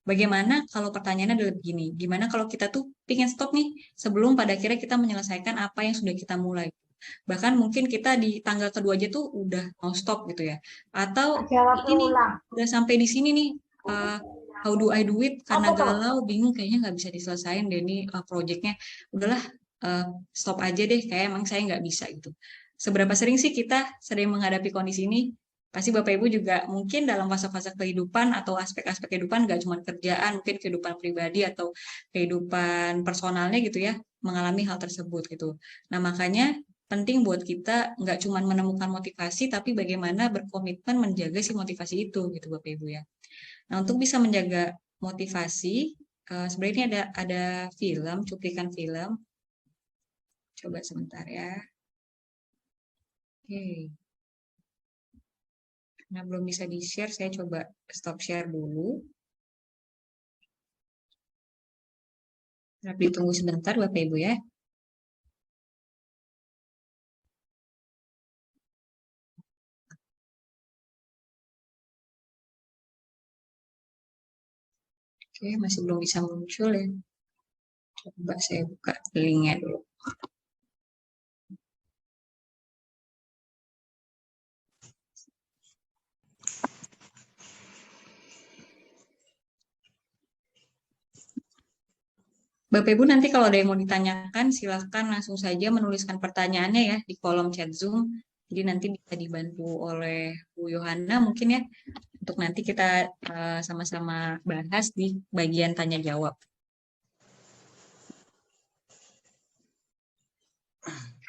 Bagaimana kalau pertanyaannya adalah begini, gimana kalau kita tuh pingin stop nih sebelum pada akhirnya kita menyelesaikan apa yang sudah kita mulai. Bahkan mungkin kita di tanggal kedua aja tuh udah mau stop gitu ya. Atau ini udah sampai di sini nih, how do I do it? Karena galau, bingung, kayaknya nggak bisa diselesain deh nih projectnya. Udahlah, stop aja deh, kayak emang saya nggak bisa gitu. Seberapa sering sih kita sering menghadapi kondisi ini? Pasti Bapak Ibu juga mungkin dalam fase-fase kehidupan atau aspek-aspek kehidupan, nggak cuma kerjaan, mungkin kehidupan pribadi atau kehidupan personalnya gitu ya, mengalami hal tersebut gitu. Nah makanya penting buat kita nggak cuma menemukan motivasi, tapi bagaimana berkomitmen menjaga si motivasi itu gitu Bapak Ibu ya. Nah untuk bisa menjaga motivasi, sebenarnya ada film, cuplikan film. Coba sebentar ya. Oke. Nah, belum bisa di-share, saya coba stop share dulu. Harap ditunggu sebentar, Bapak Ibu ya. Oke, masih belum bisa muncul ya. Coba saya buka linknya dulu. Bapak Ibu nanti kalau ada yang mau ditanyakan silahkan langsung saja menuliskan pertanyaannya ya di kolom chat Zoom. Jadi nanti bisa dibantu oleh Bu Yohana mungkin ya untuk nanti kita sama-sama bahas di bagian tanya jawab.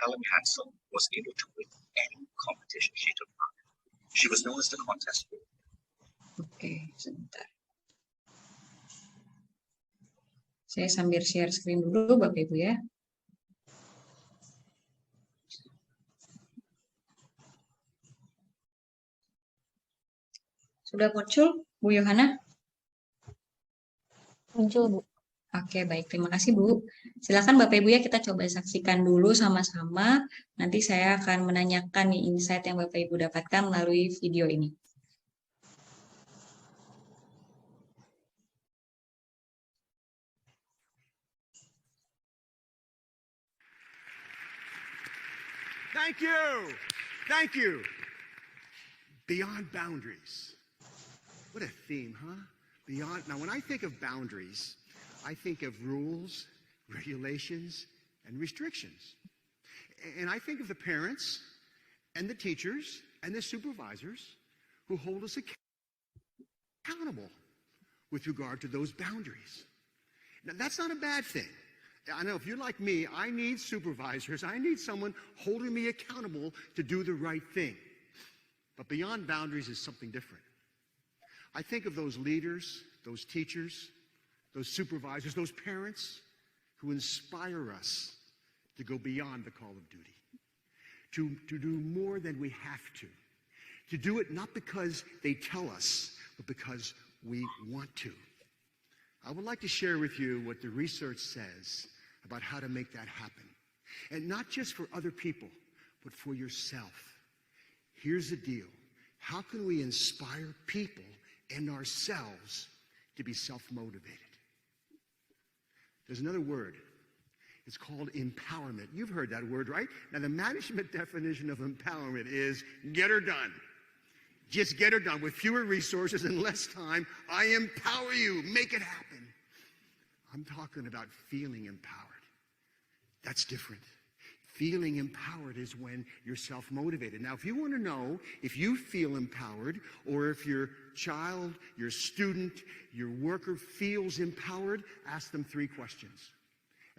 Helen Hansel was able to win any competition she took part in. She was known as the contest queen. Oke, sebentar. Saya sambil share screen dulu Bapak Ibu ya. Sudah muncul Bu Yohana? Muncul, Bu. Oke, baik. Terima kasih, Bu. Silakan Bapak Ibu ya, kita coba saksikan dulu sama-sama. Nanti saya akan menanyakan nih insight yang Bapak Ibu dapatkan melalui video ini. Thank you. Thank you. Beyond boundaries. What a theme, huh? Beyond. Now, when I think of boundaries, I think of rules, regulations, and restrictions. And I think of the parents and the teachers and the supervisors who hold us accountable with regard to those boundaries. Now, that's not a bad thing. I know if you're like me, I need supervisors. I need someone holding me accountable to do the right thing. But beyond boundaries is something different. I think of those leaders, those teachers, those supervisors, those parents who inspire us to go beyond the call of duty, to do more than we have to do it not because they tell us, but because we want to. I would like to share with you what the research says about how to make that happen. And not just for other people, but for yourself. Here's the deal. How can we inspire people and ourselves to be self-motivated? There's another word. It's called empowerment. You've heard that word, right? Now, the management definition of empowerment is get her done. Just get her done with fewer resources and less time. I empower you. Make it happen. I'm talking about feeling empowered. That's different. Feeling empowered is when you're self-motivated. Now, if you want to know if you feel empowered or if your child, your student, your worker feels empowered, ask them 3 questions.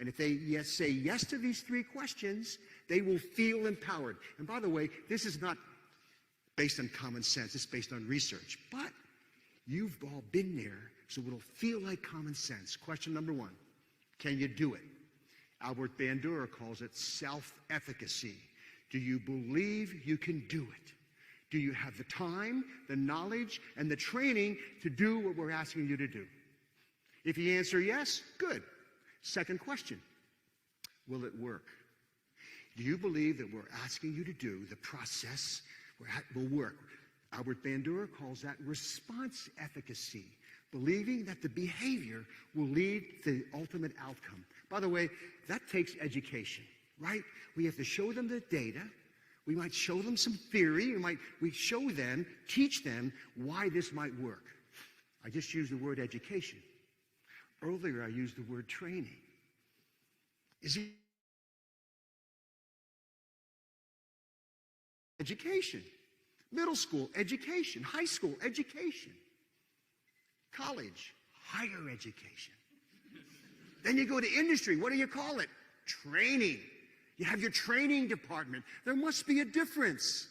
And if they say yes to these 3 questions, they will feel empowered. And by the way, this is not based on common sense. It's based on research. But you've all been there, so it'll feel like common sense. Question number 1, can you do it? Albert Bandura calls it self-efficacy. Do you believe you can do it? Do you have the time, the knowledge, and the training to do what we're asking you to do? If you answer yes, good. Second question, will it work? Do you believe that we're asking you to do the process will work? Albert Bandura calls that response efficacy, believing that the behavior will lead to the ultimate outcome. By the way, that takes education, right? We have to show them the data. We might show them some theory. We show them, teach them why this might work. I just used the word education. Earlier, I used the word training. Is it education? Middle school education, high school education, college, higher education. Then you go to industry. What do you call it? Training. You have your training department. There must be a difference.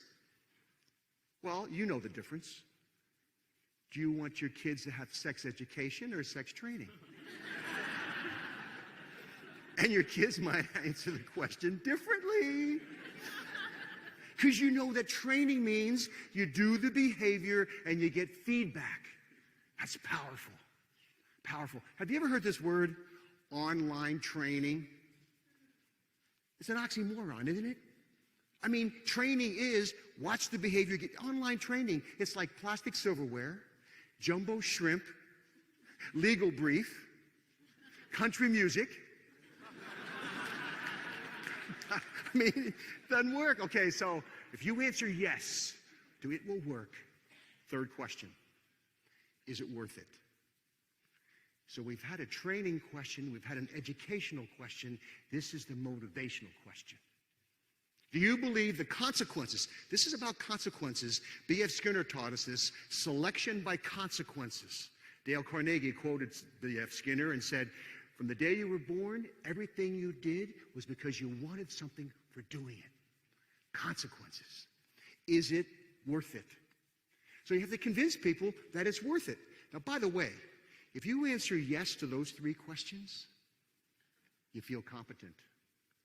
Well, you know the difference. Do you want your kids to have sex education or sex training? And your kids might answer the question differently. Because you know that training means you do the behavior and you get feedback. That's powerful. Powerful. Have you ever heard this word, online training? It's an oxymoron, isn't it? I mean, training is watch the behavior. Online training, it's like plastic silverware, jumbo shrimp, legal brief, country music. I mean, it doesn't work. Okay, so if you answer yes to it will work, third question, is it worth it? So we've had a training question, we've had an educational question, this is the motivational question. Do you believe the consequences? This is about consequences. B.F. Skinner taught us this, selection by consequences. Dale Carnegie quoted B.F. Skinner and said, from the day you were born, everything you did was because you wanted something for doing it. Consequences. Is it worth it? So you have to convince people that it's worth it. Now, by the way, if you answer yes to those three questions, you feel competent.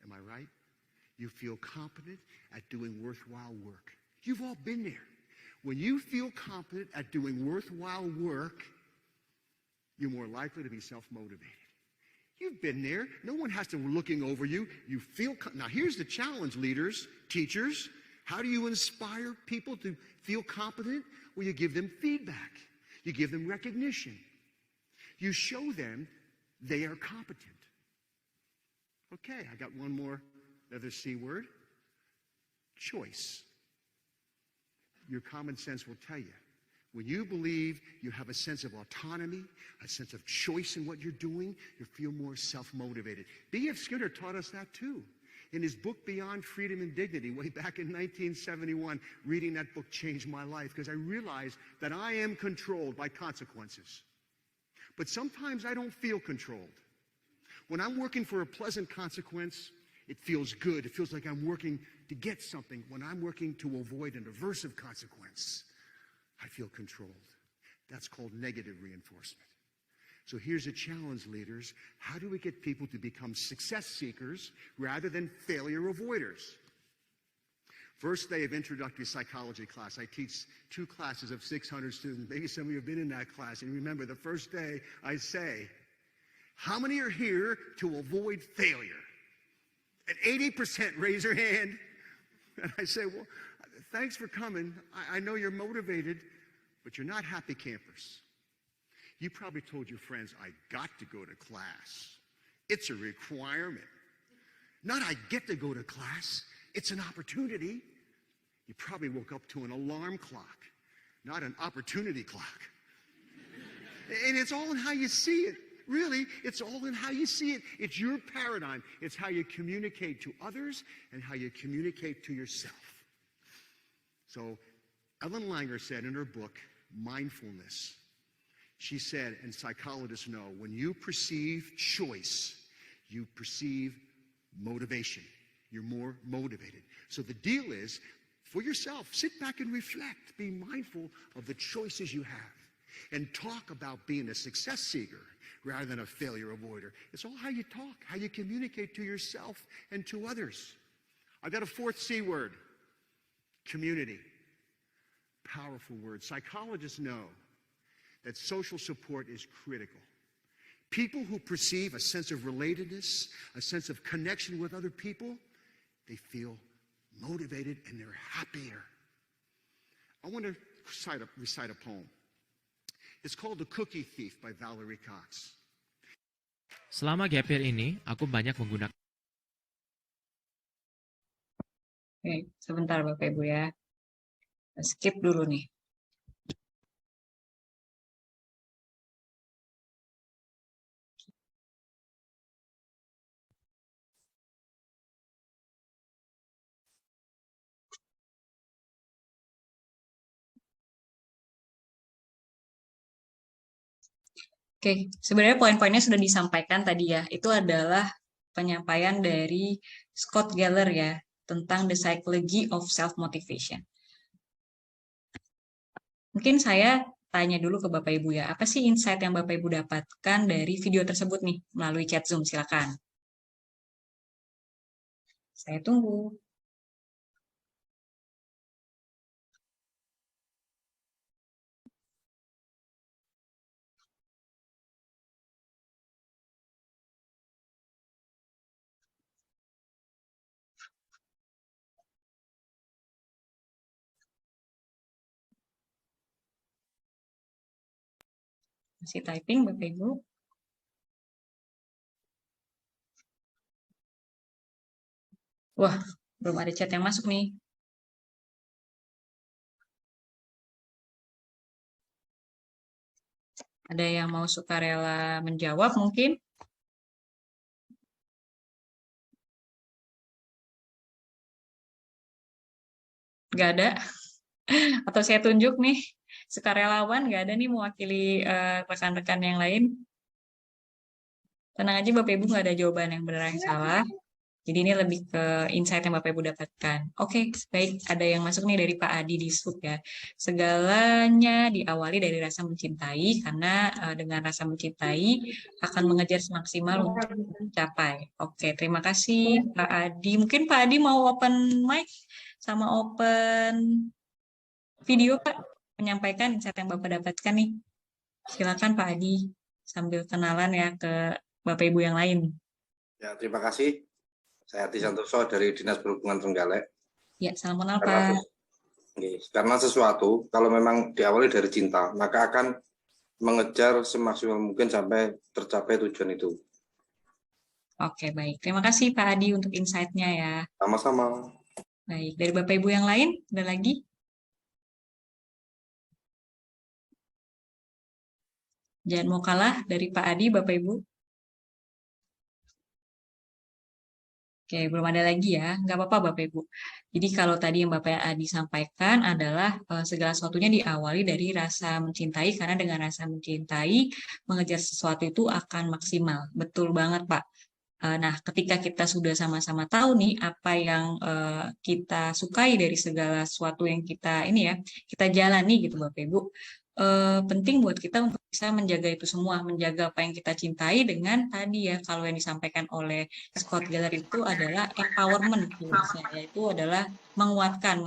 Am I right? You feel competent at doing worthwhile work. You've all been there. When you feel competent at doing worthwhile work, you're more likely to be self-motivated. You've been there. No one has to be looking over you. You feel, now here's the challenge, leaders, teachers. How do you inspire people to feel competent? Well, you give them feedback. You give them recognition. You show them they are competent. Okay, I got one more, another C word. Choice. Your common sense will tell you. When you believe you have a sense of autonomy, a sense of choice in what you're doing, you feel more self-motivated. B.F. Skinner taught us that too. In his book, Beyond Freedom and Dignity, way back in 1971, reading that book changed my life because I realized that I am controlled by consequences. But sometimes I don't feel controlled. When I'm working for a pleasant consequence, it feels good. It feels like I'm working to get something. When I'm working to avoid an aversive consequence, I feel controlled. That's called negative reinforcement. So here's a challenge, leaders. How do we get people to become success seekers rather than failure avoiders? First day of introductory psychology class. I teach 2 classes of 600 students. Maybe some of you have been in that class. And remember, the first day I say, how many are here to avoid failure? And 80% raise their hand. And I say, well, thanks for coming. I know you're motivated, but you're not happy campers. You probably told your friends, I got to go to class. It's a requirement. Not I get to go to class. It's an opportunity. You probably woke up to an alarm clock, not an opportunity clock. And it's all in how you see it. Really, it's all in how you see it. It's your paradigm. It's how you communicate to others and how you communicate to yourself. So Ellen Langer said in her book, Mindfulness, she said, and psychologists know, when you perceive choice, you perceive motivation. You're more motivated. So the deal is, for yourself, sit back and reflect. Be mindful of the choices you have. And talk about being a success seeker rather than a failure avoider. It's all how you talk, how you communicate to yourself and to others. I got a 4th C word, community. Powerful word. Psychologists know that social support is critical. People who perceive a sense of relatedness, a sense of connection with other people, they feel motivated and they're happier. I want to recite a poem. It's called The Cookie Thief by Valerie Cox. Selama gap year ini, aku banyak menggunakan Oke, sebentar Bapak Ibu ya. Skip dulu nih. Oke, sebenarnya poin-poinnya sudah disampaikan tadi ya. Itu adalah penyampaian dari Scott Geller ya, tentang the psychology of self-motivation. Mungkin saya tanya dulu ke Bapak Ibu ya, apa sih insight yang Bapak Ibu dapatkan dari video tersebut nih, melalui chat Zoom, silakan. Saya tunggu. Masih typing Bapak Ibu. Wah, belum ada chat yang masuk nih. Ada yang mau sukarela menjawab mungkin? Nggak ada? Atau saya tunjuk nih, sukarelawan nggak ada nih mewakili rekan-rekan yang lain? Tenang aja Bapak Ibu, nggak ada jawaban yang benar yang salah. Jadi ini lebih ke insight yang Bapak Ibu dapatkan. Oke, baik. Ada yang masuk nih dari Pak Adi di sub ya. Segalanya diawali dari rasa mencintai, karena dengan rasa mencintai akan mengejar semaksimal untuk mencapai. Oke, terima kasih Pak Adi. Mungkin Pak Adi mau open mic sama open video Pak, menyampaikan insight yang Bapak dapatkan nih. Silakan Pak Adi, sambil kenalan ya ke Bapak Ibu yang lain. Ya, terima kasih. Saya Adi Santoso dari Dinas Perhubungan Trenggalek. Ya, salam kenal Pak. Karena sesuatu, kalau memang diawali dari cinta, maka akan mengejar semaksimal mungkin sampai tercapai tujuan itu. Oke, baik. Terima kasih Pak Adi untuk insight-nya ya. Sama-sama. Baik, dari Bapak Ibu yang lain, ada lagi? Jangan mau kalah dari Pak Adi, Bapak Ibu. Oke, belum ada lagi ya. Nggak apa-apa Bapak Ibu. Jadi kalau tadi yang Bapak Adi sampaikan adalah segala sesuatunya diawali dari rasa mencintai, karena dengan rasa mencintai, mengejar sesuatu itu akan maksimal. Betul banget Pak. Nah, ketika kita sudah sama-sama tahu nih apa yang kita sukai dari segala sesuatu yang kita ini ya, kita jalani gitu Bapak Ibu. Penting buat kita untuk bisa menjaga itu semua, menjaga apa yang kita cintai dengan tadi ya, kalau yang disampaikan oleh Scott Geller itu adalah empowerment, yaitu adalah menguatkan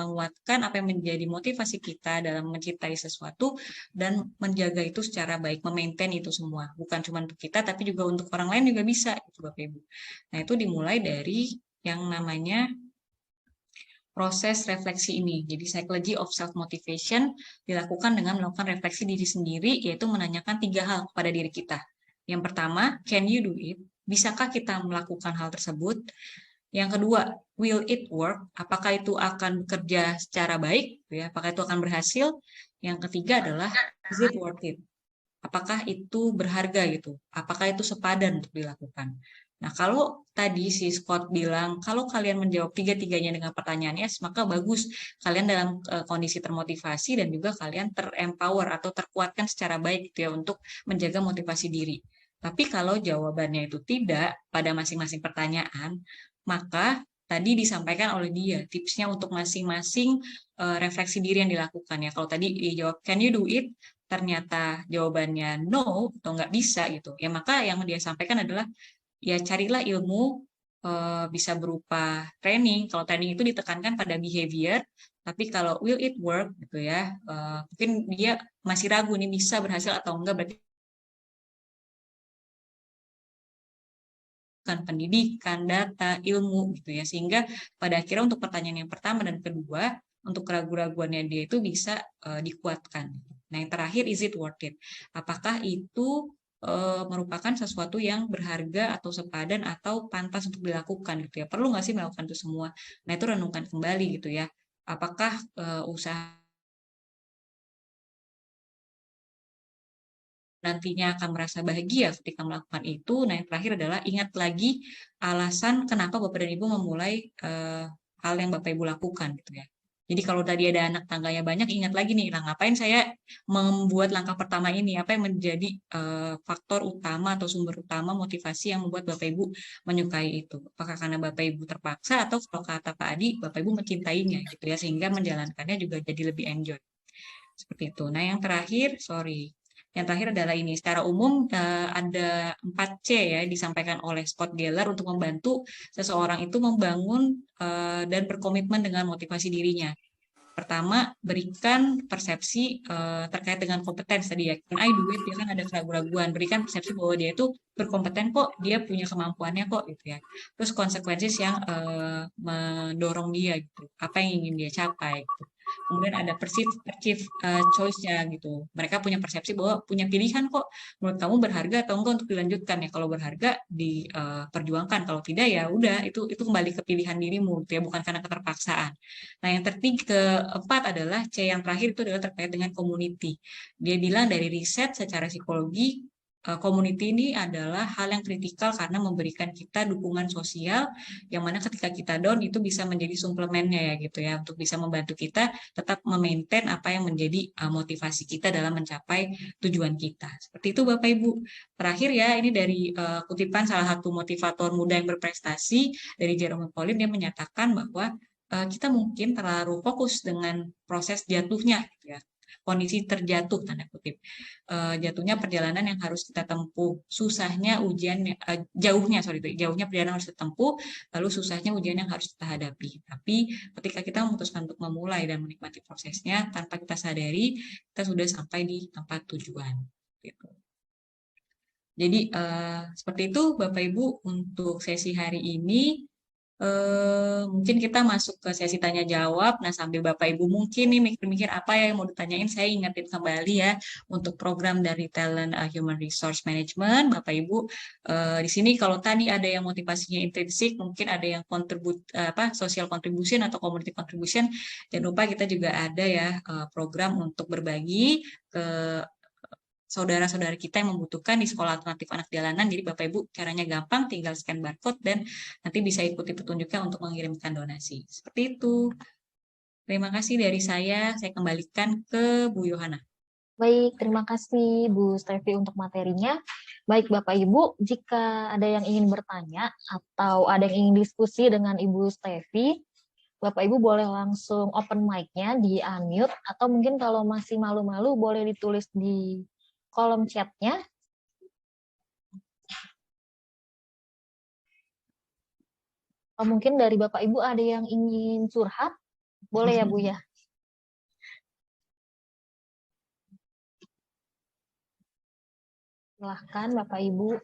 apa yang menjadi motivasi kita dalam mencintai sesuatu dan menjaga itu secara baik, memaintain itu semua, bukan cuma untuk kita tapi juga untuk orang lain juga bisa, gitu Bapak Ibu. Nah itu dimulai dari yang namanya proses refleksi ini. Jadi psychology of self-motivation dilakukan dengan melakukan refleksi diri sendiri, yaitu menanyakan 3 hal kepada diri kita. Yang pertama, can you do it? Bisakah kita melakukan hal tersebut? Yang kedua, will it work? Apakah itu akan bekerja secara baik? Apakah itu akan berhasil? Yang ketiga adalah, is it worth it? Apakah itu berharga gitu? Apakah itu sepadan untuk dilakukan? Nah, kalau tadi si Scott bilang, kalau kalian menjawab tiga-tiganya dengan pertanyaan yes, maka bagus. Kalian dalam kondisi termotivasi dan juga kalian terempower atau terkuatkan secara baik gitu ya untuk menjaga motivasi diri. Tapi kalau jawabannya itu tidak pada masing-masing pertanyaan, maka tadi disampaikan oleh dia tipsnya untuk masing-masing refleksi diri yang dilakukan ya. Kalau tadi dijawab, can you do it? Ternyata jawabannya no atau nggak bisa gitu. Ya maka yang dia sampaikan adalah ya carilah ilmu, bisa berupa training. Kalau training itu ditekankan pada behavior, tapi kalau will it work gitu ya, mungkin dia masih ragu nih bisa berhasil atau enggak, berarti bukan pendidikan, data, ilmu gitu ya. Sehingga pada akhirnya untuk pertanyaan yang pertama dan kedua, untuk keraguan-raguannya dia itu bisa dikuatkan. Nah, yang terakhir, is it worth it? Apakah itu merupakan sesuatu yang berharga atau sepadan atau pantas untuk dilakukan gitu ya? Perlu nggak sih melakukan itu semua? Nah, itu renungkan kembali gitu ya. Apakah usaha nantinya akan merasa bahagia ketika melakukan itu? Nah, yang terakhir adalah ingat lagi alasan kenapa Bapak dan Ibu memulai hal yang Bapak Ibu lakukan gitu ya. Jadi kalau tadi ada anak tangganya banyak, ingat lagi nih, nah ngapain saya membuat langkah pertama ini? Apa yang menjadi faktor utama atau sumber utama motivasi yang membuat Bapak Ibu menyukai itu? Apakah karena Bapak Ibu terpaksa atau kalau kata Pak Adi, Bapak Ibu mencintainya gitu ya, sehingga menjalankannya juga jadi lebih enjoy. Seperti itu. Nah, yang terakhir, yang terakhir adalah ini, secara umum ada 4C ya disampaikan oleh Scott Geller untuk membantu seseorang itu membangun dan berkomitmen dengan motivasi dirinya. Pertama, berikan persepsi terkait dengan kompetensi tadi ya. Can I do it? Dia kan ada keraguan-raguan. Berikan persepsi bahwa dia itu berkompeten kok, dia punya kemampuannya kok gitu ya. Terus konsekuensi yang mendorong dia gitu. Apa yang ingin dia capai gitu. Kemudian ada perceive choice-nya gitu. Mereka punya persepsi bahwa punya pilihan kok. Menurut kamu berharga atau enggak untuk dilanjutkan ya? Kalau berharga diperjuangkan, kalau tidak ya udah itu kembali ke pilihan dirimu gitu ya, bukan karena keterpaksaan. Nah, yang keempat adalah C yang terakhir itu adalah terkait dengan community. Dia bilang dari riset secara psikologi, community ini adalah hal yang kritikal karena memberikan kita dukungan sosial yang mana ketika kita down itu bisa menjadi suplemennya ya gitu ya, untuk bisa membantu kita tetap memaintain apa yang menjadi motivasi kita dalam mencapai tujuan kita. Seperti itu Bapak Ibu. Terakhir ya, ini dari kutipan salah satu motivator muda yang berprestasi dari Jerome Pauline, dia menyatakan bahwa kita mungkin terlalu fokus dengan proses jatuhnya gitu ya. Kondisi terjatuh tanda kutip, jatuhnya perjalanan yang harus kita tempuh, susahnya ujian, jauhnya perjalanan harus kita tempuh, lalu susahnya ujian yang harus kita hadapi. Tapi ketika kita memutuskan untuk memulai dan menikmati prosesnya, tanpa kita sadari kita sudah sampai di tempat tujuan. Gitu. Jadi seperti itu Bapak Ibu untuk sesi hari ini. Mungkin kita masuk ke sesi tanya jawab. Nah, sambil Bapak Ibu mungkin nih mikir-mikir apa ya yang mau ditanyain, saya ingetin kembali ya untuk program dari Talent Human Resource Management. Bapak Ibu di sini kalau tadi ada yang motivasinya intrinsik, mungkin ada yang social contribution atau community contribution. Jangan lupa kita juga ada ya program untuk berbagi ke saudara-saudara kita yang membutuhkan di sekolah alternatif anak jalanan. Jadi Bapak Ibu caranya gampang, tinggal scan barcode dan nanti bisa ikuti petunjuknya untuk mengirimkan donasi. Seperti itu. Terima kasih dari saya kembalikan ke Bu Yohana. Baik, terima kasih Bu Stevi untuk materinya. Baik Bapak Ibu, jika ada yang ingin bertanya atau ada yang ingin diskusi dengan Ibu Stevi, Bapak Ibu boleh langsung open mic-nya, di unmute, atau mungkin kalau masih malu-malu boleh ditulis di kolom chat-nya. Atau mungkin dari Bapak Ibu ada yang ingin curhat, boleh ya Bu ya? Silahkan Bapak Ibu.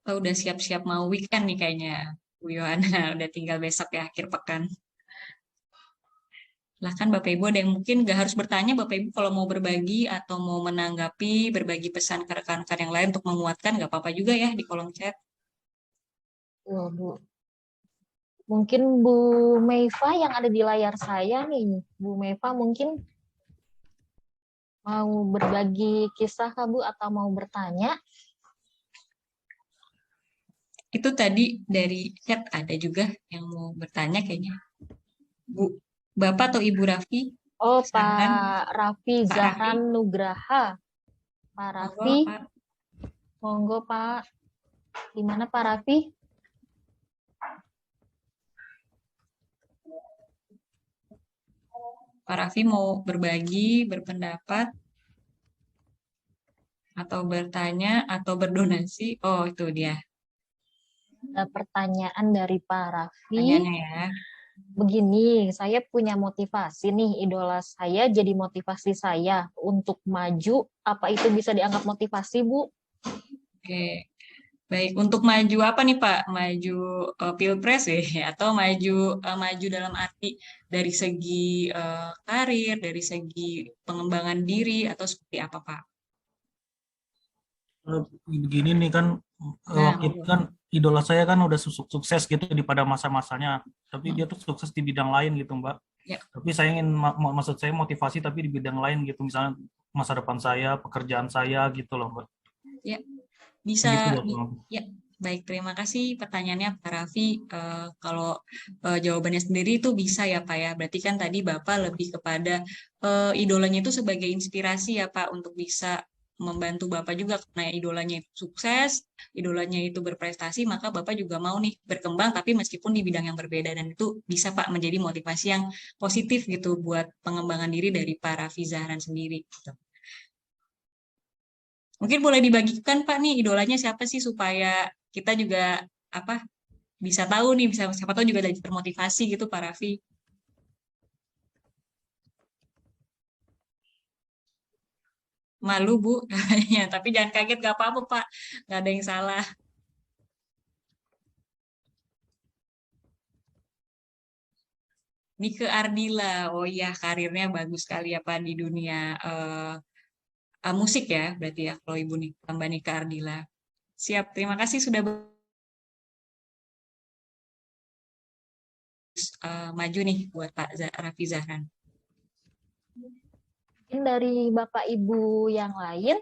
Oh, udah siap-siap mau weekend nih kayaknya Bu Yohana, udah tinggal besok ya akhir pekan. Silahkan Bapak Ibu, ada yang mungkin nggak harus bertanya, Bapak Ibu kalau mau berbagi atau mau menanggapi, berbagi pesan ke rekan-rekan yang lain untuk menguatkan, nggak apa-apa juga ya di kolom chat. Bu. Mungkin Bu Meifa yang ada di layar saya nih, Bu Meifa mungkin mau berbagi kisah kah Bu atau mau bertanya? Itu tadi dari chat ada juga yang mau bertanya kayaknya. Bu, Bapak atau Ibu Raffi? Oh, Silakan. Pak Raffi Zahran Nugraha. Pak Raffi, monggo Pak. Di mana Pak Raffi? Pak Raffi mau berbagi, berpendapat, atau bertanya, atau berdonasi? Oh, itu dia. Ada pertanyaan dari Pak Raffi. Pertanyaannya ya. Begini, saya punya motivasi nih, idola saya jadi motivasi saya untuk maju. Apa itu bisa dianggap motivasi, Bu? Oke. Baik, untuk maju apa nih Pak? Maju pilpres ya, atau maju dalam arti dari segi karir, dari segi pengembangan diri, atau seperti apa Pak? Begini nih kan, Nah, waktu itu kan idola saya kan udah sukses gitu di pada masa-masanya, tapi dia tuh sukses di bidang lain gitu Mbak. ya, Tapi saya ingin maksud saya motivasi tapi di bidang lain gitu, misalnya masa depan saya, pekerjaan saya gitu loh Mbak. ya bisa. Gitu loh Mbak. Ya, baik. Terima kasih pertanyaannya Pak Raffi. Kalau jawabannya sendiri itu bisa ya Pak ya. Berarti kan tadi Bapak lebih kepada idolanya itu sebagai inspirasi ya Pak untuk bisa membantu Bapak juga karena idolanya itu sukses, idolanya itu berprestasi, maka Bapak juga mau nih berkembang tapi meskipun di bidang yang berbeda dan itu bisa Pak menjadi motivasi yang positif gitu buat pengembangan diri dari Pak Raffi Zahran sendiri gitu. Mungkin boleh dibagikan Pak nih idolanya siapa sih supaya kita juga apa bisa tahu nih, bisa siapa tahu juga jadi termotivasi gitu Pak Raffi. Malu Bu, katanya. Tapi jangan kaget, gak apa-apa Pak, gak ada yang salah. Nike Ardila, oh iya karirnya bagus sekali ya Pak di dunia musik ya, berarti ya kalau Ibu nih, Mbak Nike Ardila. Siap, terima kasih sudah maju nih buat Pak Raffi Zahran. Mungkin dari Bapak Ibu yang lain.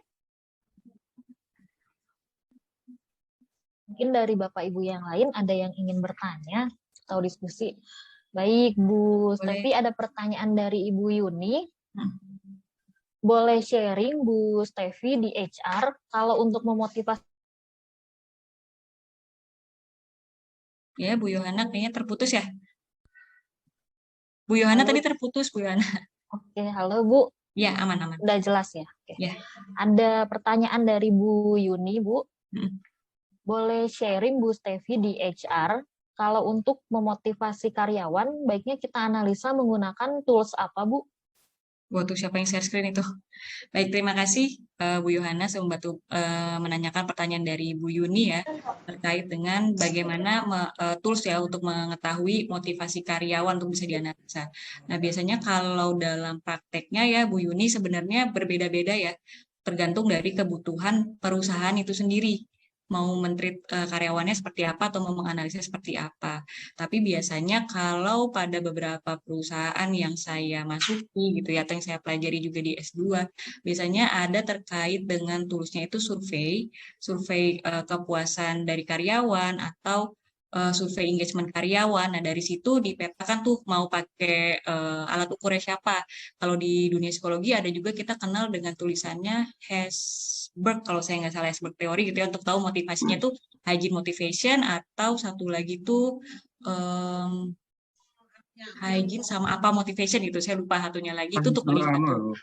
Mungkin dari Bapak Ibu yang lain ada yang ingin bertanya atau diskusi. Baik, Bu Stefi, ada pertanyaan dari Ibu Yuni. Boleh sharing Bu Stefi di HR kalau untuk memotivasi. Ya, Bu Yohana kayaknya terputus ya. Bu Yohana Halo. tadi terputus, Bu Yohana. Oke, halo Bu. Ya, aman-aman. Udah jelas ya? Oke. Ya. Ada pertanyaan dari Bu Yuni, Bu. Hmm. Boleh sharing Bu Stefi di HR, kalau untuk memotivasi karyawan, baiknya kita analisa menggunakan tools apa, Bu? Waduh, siapa yang share screen itu? Baik, terima kasih Bu Yohana sudah membantu menanyakan pertanyaan dari Bu Yuni ya terkait dengan bagaimana tools ya untuk mengetahui motivasi karyawan untuk bisa dianalisa. Nah, biasanya kalau dalam prakteknya ya Bu Yuni sebenarnya berbeda-beda ya, tergantung dari kebutuhan perusahaan itu sendiri. Mau men-treat karyawannya seperti apa atau mau menganalisa seperti apa. Tapi biasanya kalau pada beberapa perusahaan yang saya masuki gitu ya, atau yang saya pelajari juga di S2, biasanya ada terkait dengan toolsnya itu survei kepuasan dari karyawan atau survei engagement karyawan. Nah, dari situ dipetakan tuh mau pakai alat ukurnya siapa. Kalau di dunia psikologi ada juga kita kenal dengan tulisannya Herzberg, kalau saya nggak salah Herzberg teori gitu ya, untuk tahu motivasinya tuh hygiene motivation atau satu lagi tuh hygiene sama apa motivation gitu. Saya lupa satunya lagi itu untuk melihat tuh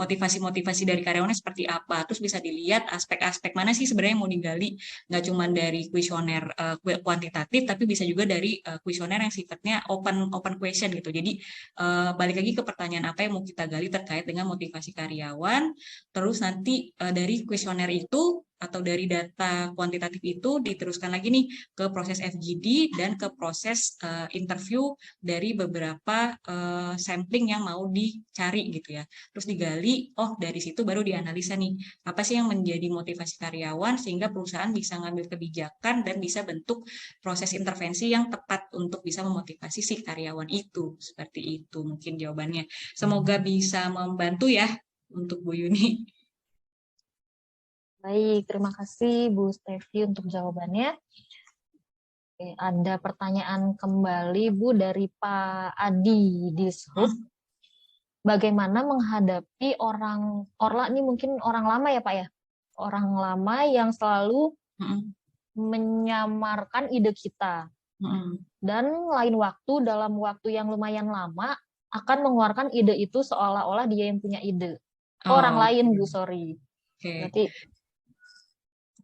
motivasi-motivasi dari karyawannya seperti apa. Terus bisa dilihat aspek-aspek mana sih sebenarnya yang mau digali. Nggak cuma dari kuesioner kuantitatif, tapi bisa juga dari kuesioner yang sifatnya open question gitu. Jadi balik lagi ke pertanyaan apa yang mau kita gali terkait dengan motivasi karyawan. Terus nanti dari kuesioner itu atau dari data kuantitatif itu diteruskan lagi nih ke proses FGD dan ke proses interview dari beberapa sampling yang mau dicari gitu ya. Terus digali, oh dari situ baru dianalisa nih, apa sih yang menjadi motivasi karyawan sehingga perusahaan bisa ngambil kebijakan dan bisa bentuk proses intervensi yang tepat untuk bisa memotivasi si karyawan itu. Seperti itu mungkin jawabannya. Semoga bisa membantu ya untuk Bu Yuni. Baik, terima kasih Bu Stefi untuk jawabannya. Oke, ada pertanyaan kembali Bu dari Pak Adi Dishub. Bagaimana menghadapi Orla ini mungkin orang lama ya Pak ya? Orang lama yang selalu menyamarkan ide kita. Dan lain waktu, dalam waktu yang lumayan lama, akan mengeluarkan ide itu seolah-olah dia yang punya ide. Orang lain Bu, sorry. Berarti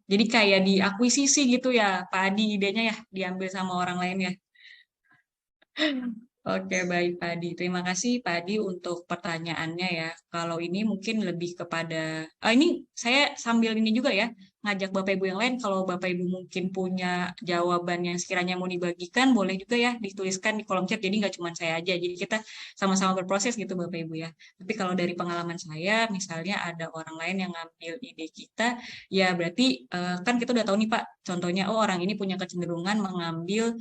jadi kayak diakuisisi gitu ya, Pak Adi, idenya ya diambil sama orang lain ya. Oke, baik Pak Adi. Terima kasih Pak Adi untuk pertanyaannya ya. Kalau ini mungkin lebih kepada, ini saya sambil ini juga ya, ngajak Bapak Ibu yang lain, kalau Bapak Ibu mungkin punya jawaban yang sekiranya mau dibagikan, boleh juga ya dituliskan di kolom chat, jadi nggak cuma saya aja, jadi kita sama-sama berproses gitu Bapak Ibu ya. Tapi kalau dari pengalaman saya, misalnya ada orang lain yang ngambil ide kita, ya berarti kan kita udah tahu nih Pak, contohnya, oh orang ini punya kecenderungan mengambil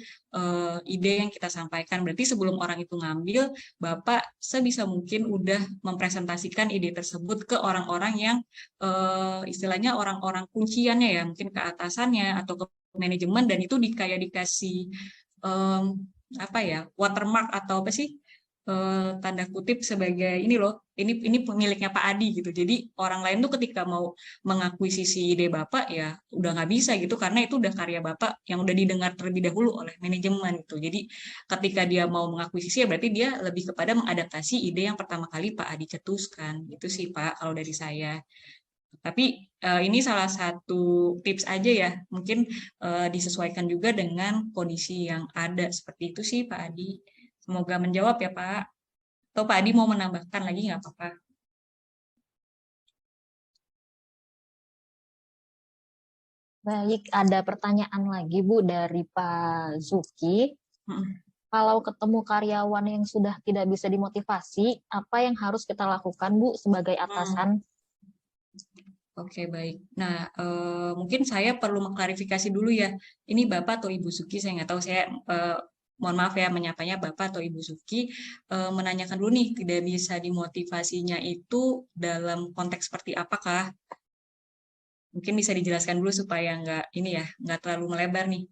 ide yang kita sampaikan, berarti sebelum orang itu ngambil, Bapak sebisa mungkin udah mempresentasikan ide tersebut ke orang-orang yang istilahnya orang-orang kunciannya ya, mungkin ke atasannya atau ke manajemen, dan itu kayak dikasih apa ya, watermark atau apa sih, tanda kutip sebagai ini loh, ini pemiliknya Pak Adi gitu. Jadi orang lain tuh ketika mau mengakuisisi ide Bapak ya udah nggak bisa gitu, karena itu udah karya Bapak yang udah didengar terlebih dahulu oleh manajemen gitu. Jadi ketika dia mau mengakuisisi ya berarti dia lebih kepada mengadaptasi ide yang pertama kali Pak Adi cetuskan. Itu sih Pak kalau dari saya. Tapi ini salah satu tips aja ya, mungkin disesuaikan juga dengan kondisi yang ada. Seperti itu sih Pak Adi. Semoga menjawab ya Pak. Atau Pak Adi mau menambahkan lagi nggak apa-apa. Baik, ada pertanyaan lagi Bu dari Pak Zuki. Mm-mm. Kalau ketemu karyawan yang sudah tidak bisa dimotivasi, apa yang harus kita lakukan Bu sebagai atasan? Oke, baik. Nah, mungkin saya perlu mengklarifikasi dulu ya. Ini Bapak atau Ibu Suki, saya nggak tahu. Saya mohon maaf ya menyapanya Bapak atau Ibu Suki. Menanyakan dulu nih, tidak bisa dimotivasinya itu dalam konteks seperti apakah? Mungkin bisa dijelaskan dulu supaya nggak terlalu melebar nih.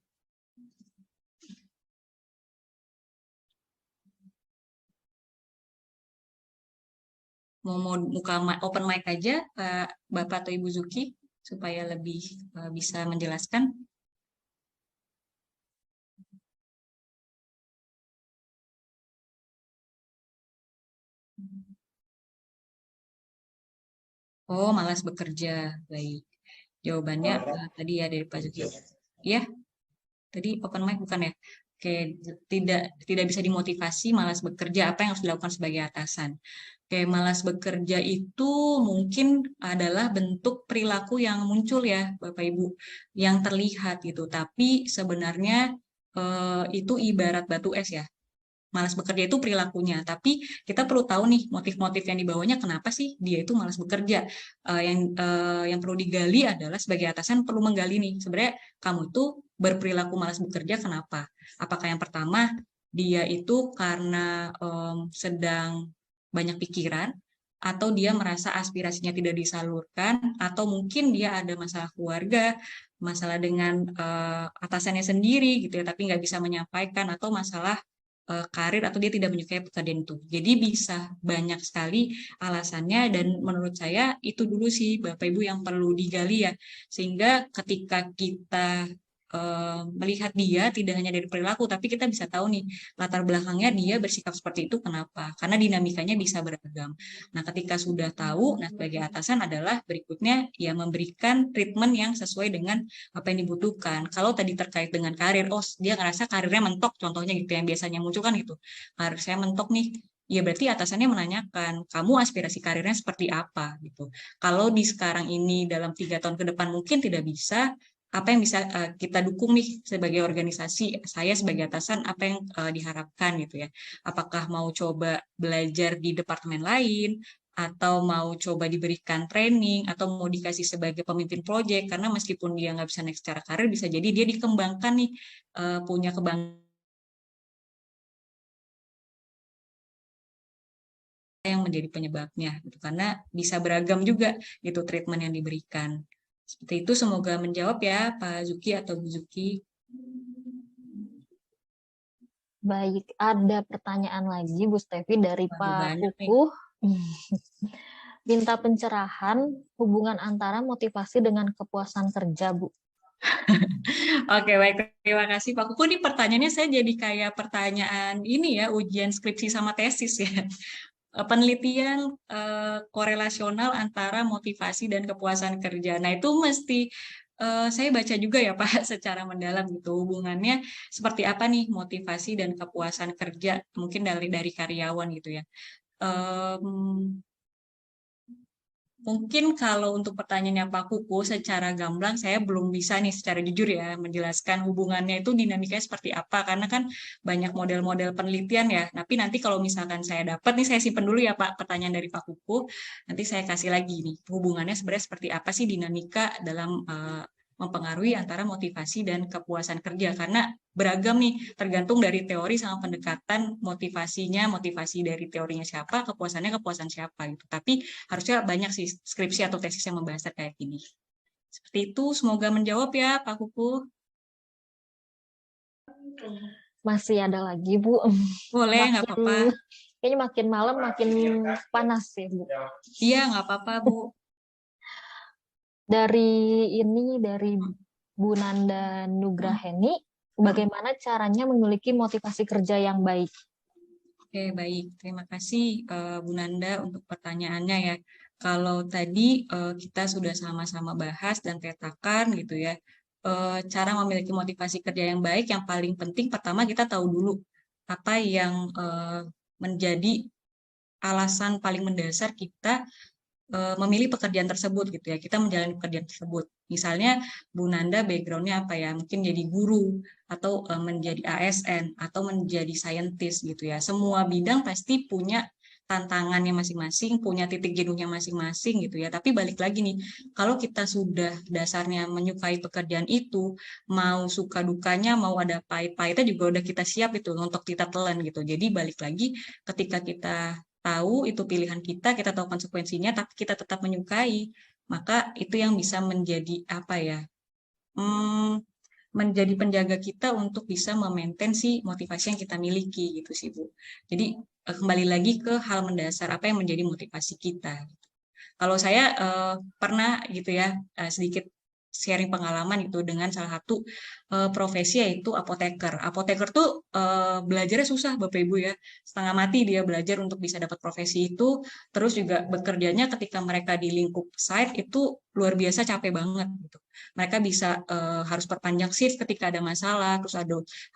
Mau buka open mic aja, Bapak atau Ibu Zuki, supaya lebih bisa menjelaskan. Oh, malas bekerja. Baik. Jawabannya tadi ya dari Pak Zuki. Iya, tadi open mic bukan ya? Oke, tidak bisa dimotivasi, malas bekerja. Apa yang harus dilakukan sebagai atasan? Oke, malas bekerja itu mungkin adalah bentuk perilaku yang muncul ya, Bapak Ibu, yang terlihat gitu. Tapi sebenarnya itu ibarat batu es ya. Malas bekerja itu perilakunya, tapi kita perlu tahu nih motif-motif yang dibawanya kenapa sih dia itu malas bekerja. Yang perlu digali adalah sebagai atasan perlu menggali nih sebenarnya kamu tuh berperilaku malas bekerja kenapa? Apakah yang pertama dia itu karena sedang banyak pikiran, atau dia merasa aspirasinya tidak disalurkan, atau mungkin dia ada masalah keluarga, masalah dengan atasannya sendiri gitu ya, tapi nggak bisa menyampaikan, atau masalah karir, atau dia tidak menyukai pekerjaan itu. Jadi bisa banyak sekali alasannya, dan menurut saya itu dulu sih Bapak Ibu yang perlu digali ya. Sehingga ketika kita melihat dia tidak hanya dari perilaku, tapi kita bisa tahu nih latar belakangnya dia bersikap seperti itu kenapa. Karena dinamikanya bisa beragam. Nah, ketika sudah tahu, nah sebagai atasan adalah berikutnya ya memberikan treatment yang sesuai dengan apa yang dibutuhkan. Kalau tadi terkait dengan karir, oh dia ngerasa karirnya mentok, contohnya gitu yang biasanya muncul kan gitu. Karir saya mentok nih, ya berarti atasannya menanyakan, kamu aspirasi karirnya seperti apa gitu. Kalau di sekarang ini dalam 3 tahun ke depan mungkin tidak bisa, apa yang bisa kita dukung nih sebagai organisasi, saya sebagai atasan, apa yang diharapkan gitu ya. Apakah mau coba belajar di departemen lain, atau mau coba diberikan training, atau mau dikasih sebagai pemimpin proyek, karena meskipun dia nggak bisa naik secara karir, bisa jadi dia dikembangkan nih, punya kebanggaan yang menjadi penyebabnya gitu. Karena bisa beragam juga gitu treatment yang diberikan. Seperti itu, semoga menjawab ya Pak Zuki atau Bu Zuki. Baik, ada pertanyaan lagi Bu Stevi dari Waduh, Pak banyak nih. Kukuh. Minta pencerahan hubungan antara motivasi dengan kepuasan kerja, Bu. Oke, baik. Terima kasih Pak Kuku. Ini pertanyaannya saya jadi kayak pertanyaan ini ya, ujian skripsi sama tesis ya. Penelitian korelasional antara motivasi dan kepuasan kerja. Nah, itu mesti saya baca juga ya Pak secara mendalam gitu, hubungannya seperti apa nih motivasi dan kepuasan kerja mungkin dari karyawan gitu ya. Mungkin kalau untuk pertanyaannya Pak Kuku, secara gamblang saya belum bisa nih secara jujur ya menjelaskan hubungannya itu dinamikanya seperti apa, karena kan banyak model-model penelitian ya. Tapi nanti kalau misalkan saya dapat nih, saya simpen dulu ya Pak pertanyaan dari Pak Kuku, nanti saya kasih lagi nih hubungannya sebenarnya seperti apa sih dinamika dalam mempengaruhi antara motivasi dan kepuasan kerja, karena beragam nih, tergantung dari teori sama pendekatan motivasinya, motivasi dari teorinya siapa, kepuasannya kepuasan siapa gitu. Tapi harusnya banyak sih skripsi atau tesis yang membahas kayak gini. Seperti itu, semoga menjawab ya Pak Kuku. Masih ada lagi, Bu. Boleh, nggak apa-apa. Kayaknya makin malam makin panas ya, Bu. Iya, nggak apa-apa, Bu. Dari Bu Nanda Nugraheni, bagaimana caranya memiliki motivasi kerja yang baik? Oke, baik. Terima kasih Bu Nanda untuk pertanyaannya ya. Kalau tadi kita sudah sama-sama bahas dan petakan gitu ya, cara memiliki motivasi kerja yang baik, yang paling penting pertama kita tahu dulu apa yang menjadi alasan paling mendasar kita memilih pekerjaan tersebut gitu ya, kita menjalani pekerjaan tersebut. Misalnya Bu Nanda background-nya apa ya, mungkin jadi guru, atau menjadi ASN, atau menjadi saintis gitu ya. Semua bidang pasti punya tantangannya masing-masing, punya titik jenuhnya masing-masing gitu ya. Tapi balik lagi nih, kalau kita sudah dasarnya menyukai pekerjaan itu, mau suka dukanya, mau ada pahit-pahitnya juga udah kita siap itu untuk kita telan gitu. Jadi balik lagi, ketika kita tahu itu pilihan kita tahu konsekuensinya, tapi kita tetap menyukai, maka itu yang bisa menjadi apa ya, menjadi penjaga kita untuk bisa memaintain si motivasi yang kita miliki gitu sih Bu. Jadi kembali lagi ke hal mendasar, apa yang menjadi motivasi kita. Kalau saya pernah gitu ya, sedikit sharing pengalaman itu dengan salah satu profesi, yaitu apoteker. Apoteker tuh belajarnya susah Bapak Ibu ya, setengah mati dia belajar untuk bisa dapat profesi itu, terus juga bekerjanya ketika mereka di lingkup site itu luar biasa capek banget gitu. Mereka bisa harus perpanjang shift ketika ada masalah, terus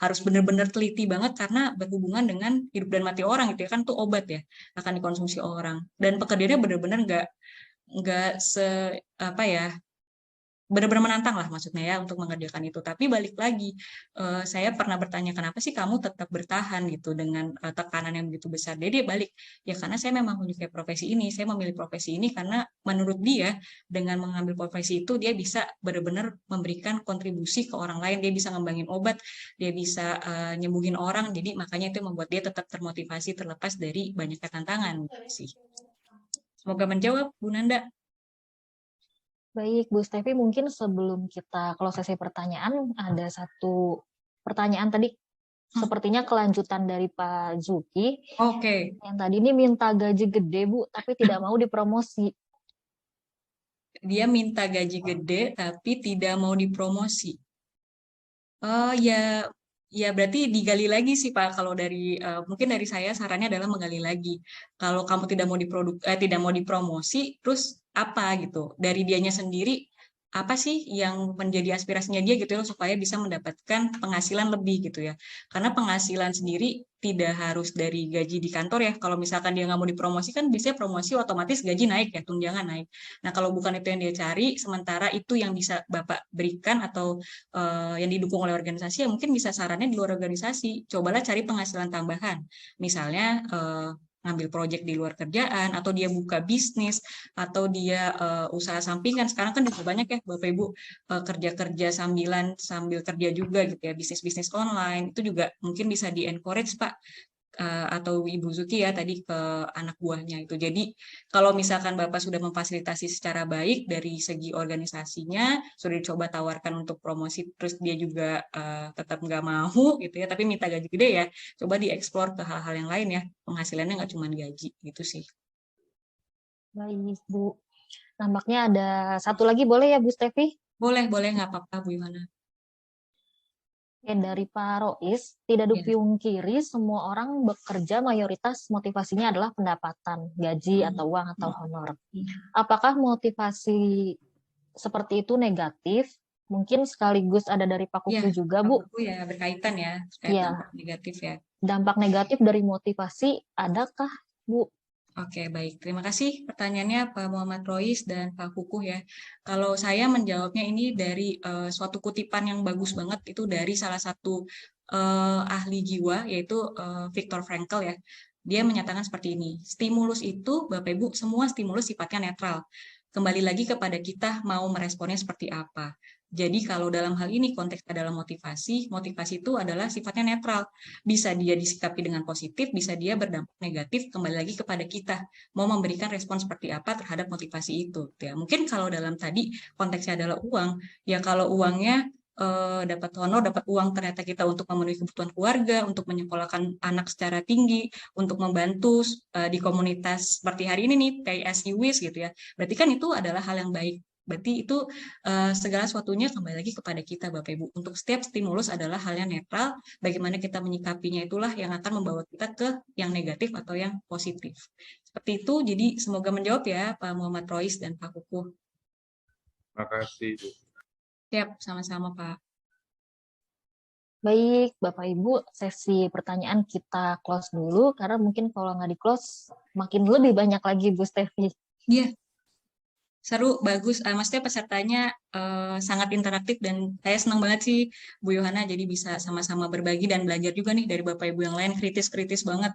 harus benar-benar teliti banget karena berhubungan dengan hidup dan mati orang gitu ya, kan tuh obat ya, akan dikonsumsi orang. Dan pekerjaannya benar-benar nggak apa ya, benar-benar menantang lah maksudnya ya untuk mengerjakan itu. Tapi balik lagi, saya pernah bertanya kenapa sih kamu tetap bertahan gitu dengan tekanan yang begitu besar. Jadi dia balik, ya karena saya memang menyukai profesi ini, saya memilih profesi ini karena menurut dia dengan mengambil profesi itu dia bisa benar-benar memberikan kontribusi ke orang lain, dia bisa ngembangin obat, dia bisa nyembuhin orang. Jadi makanya itu membuat dia tetap termotivasi terlepas dari banyaknya tantangan sih. Semoga menjawab Bu Nanda. Baik, Bu Stevi, mungkin sebelum kita close sesi pertanyaan, ada satu pertanyaan tadi, sepertinya kelanjutan dari Pak Zuki. Oke. Yang tadi ini minta gaji gede, Bu, tapi tidak mau dipromosi. Dia minta gaji gede, tapi tidak mau dipromosi. Oh ya, ya berarti digali lagi sih Pak. Kalau dari mungkin dari saya sarannya adalah menggali lagi. Kalau kamu tidak mau dipromosi, terus apa gitu? Dari dianya sendiri apa sih yang menjadi aspirasinya dia gitu ya, supaya bisa mendapatkan penghasilan lebih gitu ya. Karena penghasilan sendiri tidak harus dari gaji di kantor ya. Kalau misalkan dia nggak mau dipromosi kan biasanya promosi otomatis gaji naik ya, tunjangan naik. Nah kalau bukan itu yang dia cari, sementara itu yang bisa Bapak berikan atau yang didukung oleh organisasi, ya mungkin bisa sarannya di luar organisasi. Cobalah cari penghasilan tambahan. Misalnya ngambil proyek di luar kerjaan, atau dia buka bisnis, atau dia usaha sampingan. Sekarang kan juga banyak ya Bapak Ibu kerja-kerja sambilan sambil kerja juga gitu ya, bisnis-bisnis online. Itu juga mungkin bisa di-encourage Pak, atau Ibu Zuki ya tadi ke anak buahnya itu. Jadi kalau misalkan Bapak sudah memfasilitasi secara baik dari segi organisasinya, sudah dicoba tawarkan untuk promosi, terus dia juga tetap nggak mau gitu ya, tapi minta gaji gede ya, coba dieksplor ke hal-hal yang lain ya, penghasilannya nggak cuma gaji gitu sih. Baik, Bu. Nampaknya ada satu lagi, boleh ya Bu Stevi? Boleh, nggak apa-apa Bu Yohana. Dari Pak Rois, tidak dipungkiri semua orang bekerja mayoritas motivasinya adalah pendapatan, gaji atau uang atau honor. Apakah motivasi seperti itu negatif? Mungkin sekaligus ada dari Pak Kuku juga, Bu. Pak Kuku ya berkaitan ya, Ya. dampak negatif ya. Dampak negatif dari motivasi adakah, Bu? Oke, baik. Terima kasih pertanyaannya Pak Muhammad Rois dan Pak Kukuh ya. Kalau saya menjawabnya ini dari suatu kutipan yang bagus banget itu dari salah satu ahli jiwa yaitu Viktor Frankl ya. Dia menyatakan seperti ini, stimulus itu Bapak Ibu semua stimulus sifatnya netral. Kembali lagi kepada kita mau meresponnya seperti apa. Jadi kalau dalam hal ini konteks adalah motivasi, motivasi itu adalah sifatnya netral. Bisa dia disikapi dengan positif, bisa dia berdampak negatif, kembali lagi kepada kita mau memberikan respon seperti apa terhadap motivasi itu. Ya, mungkin kalau dalam tadi konteksnya adalah uang, ya kalau uangnya dapat honor, dapat uang ternyata kita untuk memenuhi kebutuhan keluarga, untuk menyekolahkan anak secara tinggi, untuk membantu di komunitas seperti hari ini nih, kayak as you wish gitu ya. Berarti kan itu adalah hal yang baik. Berarti itu segala sesuatunya kembali lagi kepada kita Bapak Ibu. Untuk setiap stimulus adalah hal yang netral, bagaimana kita menyikapinya itulah yang akan membawa kita ke yang negatif atau yang positif. Seperti itu, jadi semoga menjawab ya Pak Muhammad Rois dan Pak Kukuh. Terima kasih, Bu. Siap, sama-sama Pak. Baik, Bapak Ibu, sesi pertanyaan kita close dulu, karena mungkin kalau nggak di-close, makin lebih banyak lagi Bu Stevi. Iya, seru, bagus. Maksudnya pesertanya sangat interaktif dan saya senang banget sih Bu Yohana, jadi bisa sama-sama berbagi dan belajar juga nih dari Bapak Ibu yang lain, kritis-kritis banget.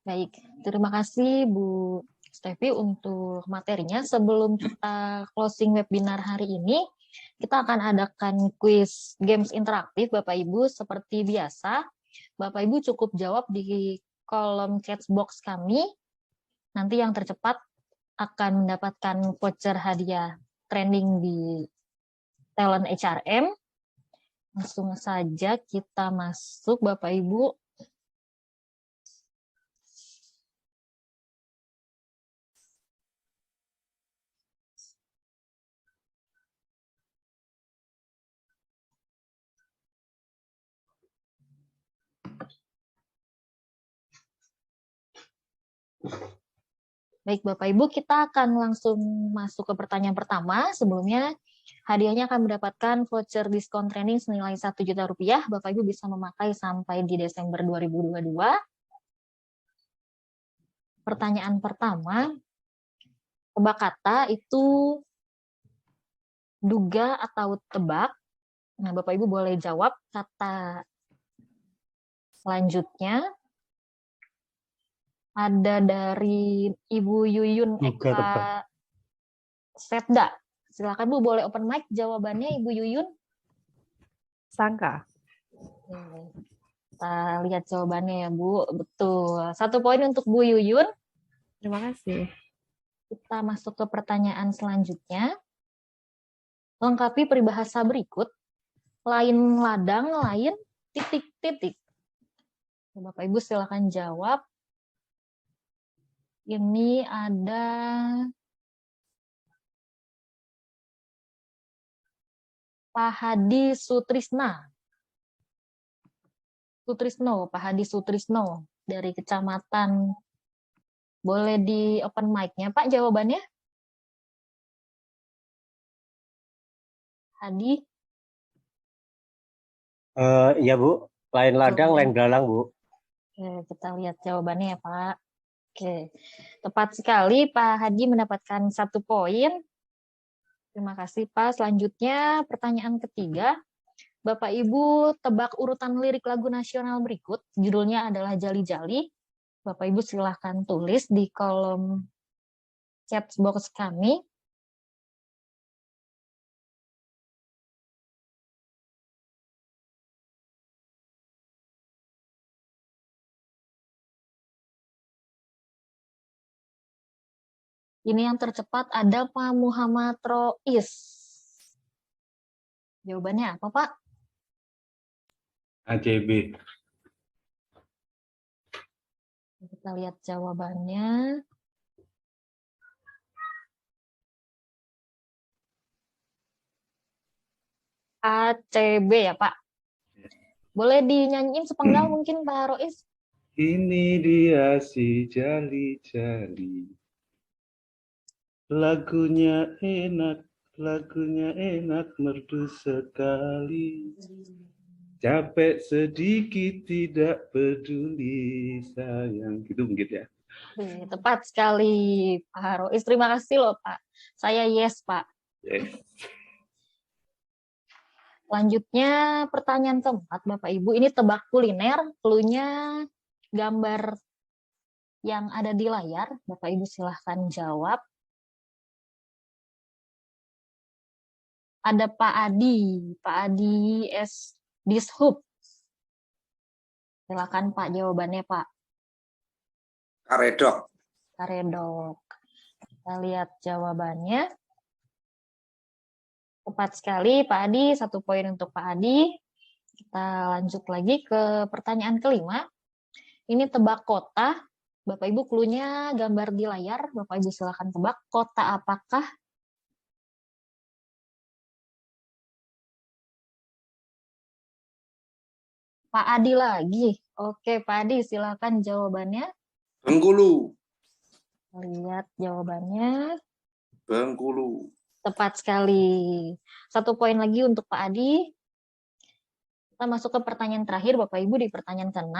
Baik, terima kasih Bu Stevi untuk materinya. Sebelum kita closing webinar hari ini, kita akan adakan quiz games interaktif Bapak Ibu seperti biasa. Bapak Ibu cukup jawab di kolom chat box kami. Nanti yang tercepat akan mendapatkan voucher hadiah training di Talent HRM. Langsung saja kita masuk Bapak Ibu. Baik Bapak Ibu, kita akan langsung masuk ke pertanyaan pertama. Sebelumnya, hadiahnya akan mendapatkan voucher diskon training senilai Rp1 juta. Bapak Ibu bisa memakai sampai di Desember 2022. Pertanyaan pertama, tebak kata itu duga atau tebak. Nah, Bapak Ibu boleh jawab kata selanjutnya. Ada dari Ibu Yuyun Eka Setda. Silakan Bu, boleh open mic jawabannya Ibu Yuyun. Sangka. Kita lihat jawabannya ya Bu. Betul. 1 poin untuk Bu Yuyun. Terima kasih. Kita masuk ke pertanyaan selanjutnya. Lengkapi peribahasa berikut. Lain ladang, lain titik-titik. Bapak Ibu silakan jawab. Ini ada Pak Hadi Sutrisna. Pak Hadi Sutrisno dari Kecamatan. Boleh di open mic-nya Pak jawabannya? Hadi? Iya Bu, lain ladang, lain belalang Bu. Oke, kita lihat jawabannya ya Pak. Oke, tepat sekali Pak Hadi mendapatkan 1 poin. Terima kasih Pak. Selanjutnya pertanyaan ketiga. Bapak Ibu tebak urutan lirik lagu nasional berikut. Judulnya adalah Jali-Jali. Bapak Ibu silahkan tulis di kolom chat box kami. Ini yang tercepat ada Pak Muhammad Rois. Jawabannya apa, Pak? AJB. Kita lihat jawabannya. ACB ya, Pak? Boleh dinyanyiin sepenggal mungkin, Pak Rois? Ini dia si Jali-Jali. Lagunya enak, merdu sekali. Capek sedikit tidak peduli sayang. Gitu mungkin ya. Tepat sekali, Pak Harois. Terima kasih loh, Pak. Saya yes, Pak. Yes. Selanjutnya, pertanyaan keempat, Bapak Ibu. Ini tebak kuliner, clue-nya gambar yang ada di layar. Bapak Ibu silahkan jawab. Ada Pak Adi S. Dishub. Silakan Pak jawabannya Pak. Karedok. Karedok. Kita lihat jawabannya. Tepat sekali Pak Adi, 1 poin untuk Pak Adi. Kita lanjut lagi ke pertanyaan kelima. Ini tebak kota. Bapak Ibu clue-nya gambar di layar. Bapak Ibu silakan tebak kota apakah? Pak Adi lagi. Oke, Pak Adi silakan jawabannya. Bengkulu. Lihat jawabannya. Bengkulu. Tepat sekali. 1 poin lagi untuk Pak Adi. Kita masuk ke pertanyaan terakhir, Bapak Ibu, di pertanyaan ke-6.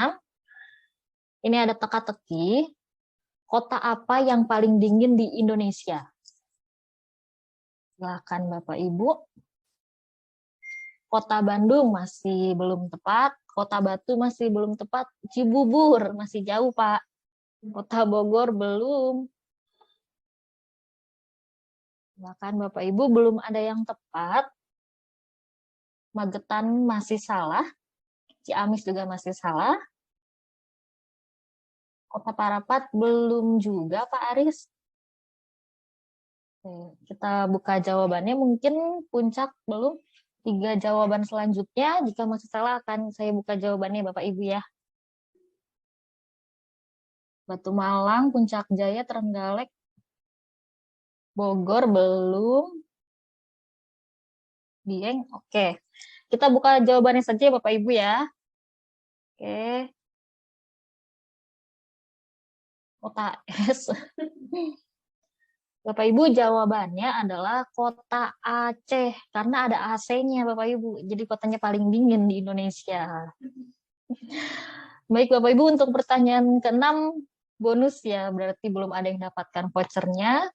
Ini ada teka-teki. Kota apa yang paling dingin di Indonesia? Silakan Bapak Ibu. Kota Bandung masih belum tepat. Kota Batu masih belum tepat. Cibubur masih jauh, Pak. Kota Bogor belum. Bahkan Bapak Ibu belum ada yang tepat. Magetan masih salah. Ciamis juga masih salah. Kota Parapat belum juga, Pak Aris. Oke, kita buka jawabannya. Mungkin Puncak belum. 3 jawaban selanjutnya. Jika masih salah akan saya buka jawabannya, Bapak Ibu ya. Batu Malang, Puncak Jaya, Trenggalek, Bogor belum. Dieng, oke. Kita buka jawabannya saja Bapak Ibu ya. Oke. Kota S. Bapak Ibu jawabannya adalah kota Aceh. Karena ada AC-nya Bapak Ibu. Jadi kotanya paling dingin di Indonesia. Baik Bapak Ibu, untuk pertanyaan ke-6 bonus ya. Berarti belum ada yang dapatkan vouchernya.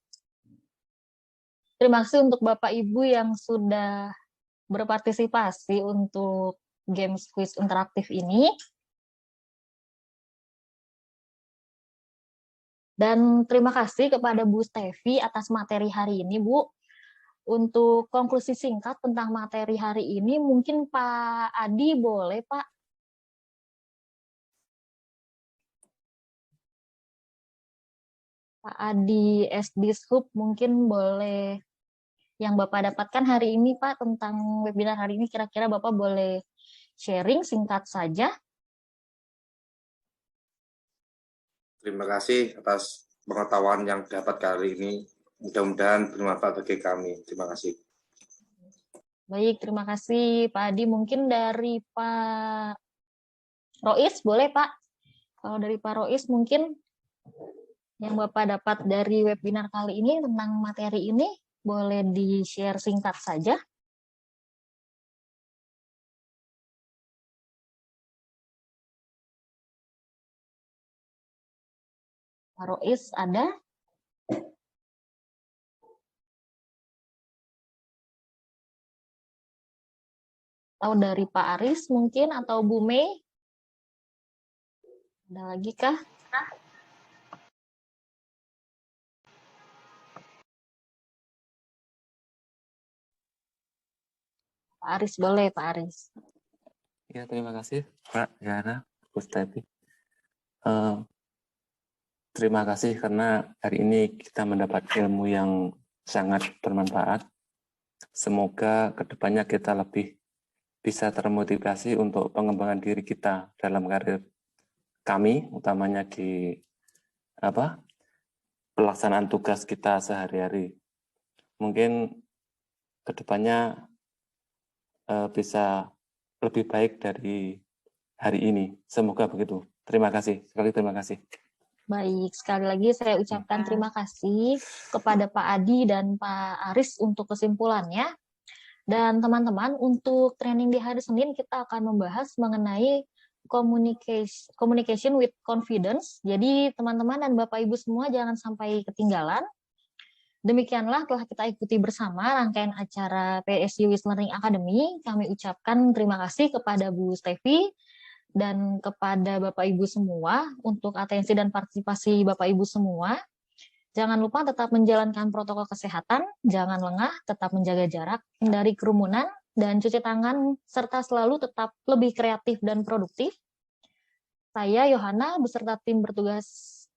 Terima kasih untuk Bapak Ibu yang sudah berpartisipasi untuk games quiz interaktif ini. Dan terima kasih kepada Bu Stevi atas materi hari ini, Bu. Untuk konklusi singkat tentang materi hari ini, mungkin Pak Adi boleh, Pak? Pak Adi S. Dishub mungkin boleh yang Bapak dapatkan hari ini, Pak, tentang webinar hari ini, kira-kira Bapak boleh sharing singkat saja. Terima kasih atas pengetahuan yang dapat kali ini. Mudah-mudahan bermanfaat bagi kami. Terima kasih. Baik, terima kasih Pak Adi. Mungkin dari Pak Rois, boleh Pak? Kalau dari Pak Rois mungkin yang Bapak dapat dari webinar kali ini tentang materi ini, boleh di-share singkat saja. Pak Rois ada? Atau dari Pak Aris mungkin, atau Bu Mei? Ada lagi kah? Pak Aris boleh, Pak Aris. Ya, terima kasih Pak Yana, Bu Stevi. Terima kasih karena hari ini kita mendapat ilmu yang sangat bermanfaat. Semoga kedepannya kita lebih bisa termotivasi untuk pengembangan diri kita dalam karir kami, utamanya di pelaksanaan tugas kita sehari-hari. Mungkin kedepannya bisa lebih baik dari hari ini. Semoga begitu. Terima kasih. Sekali terima kasih. Baik, sekali lagi saya ucapkan terima kasih kepada Pak Adi dan Pak Aris untuk kesimpulannya. Dan teman-teman, untuk training di hari Senin kita akan membahas mengenai communication with confidence. Jadi teman-teman dan Bapak Ibu semua jangan sampai ketinggalan. Demikianlah telah kita ikuti bersama rangkaian acara PSU Wish Learning Academy. Kami ucapkan terima kasih kepada Bu Stevi dan kepada Bapak Ibu semua untuk atensi dan partisipasi Bapak Ibu semua. Jangan lupa tetap menjalankan protokol kesehatan, jangan lengah, tetap menjaga jarak, hindari kerumunan, dan cuci tangan, serta selalu tetap lebih kreatif dan produktif. Saya, Yohana, beserta tim bertugas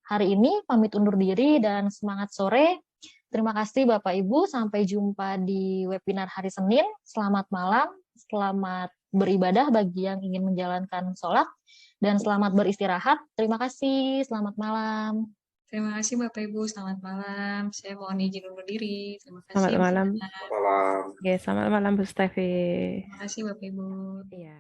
hari ini, pamit undur diri dan semangat sore. Terima kasih Bapak Ibu, sampai jumpa di webinar hari Senin. Selamat malam, selamat beribadah bagi yang ingin menjalankan sholat, dan selamat beristirahat. Terima kasih, selamat malam. Terima kasih Bapak Ibu, selamat malam. Saya mohon izin undur diri. Terima kasih. Selamat malam. Malam. Oke, selamat malam Bu Stevi. Terima kasih Bapak Ibu. Iya.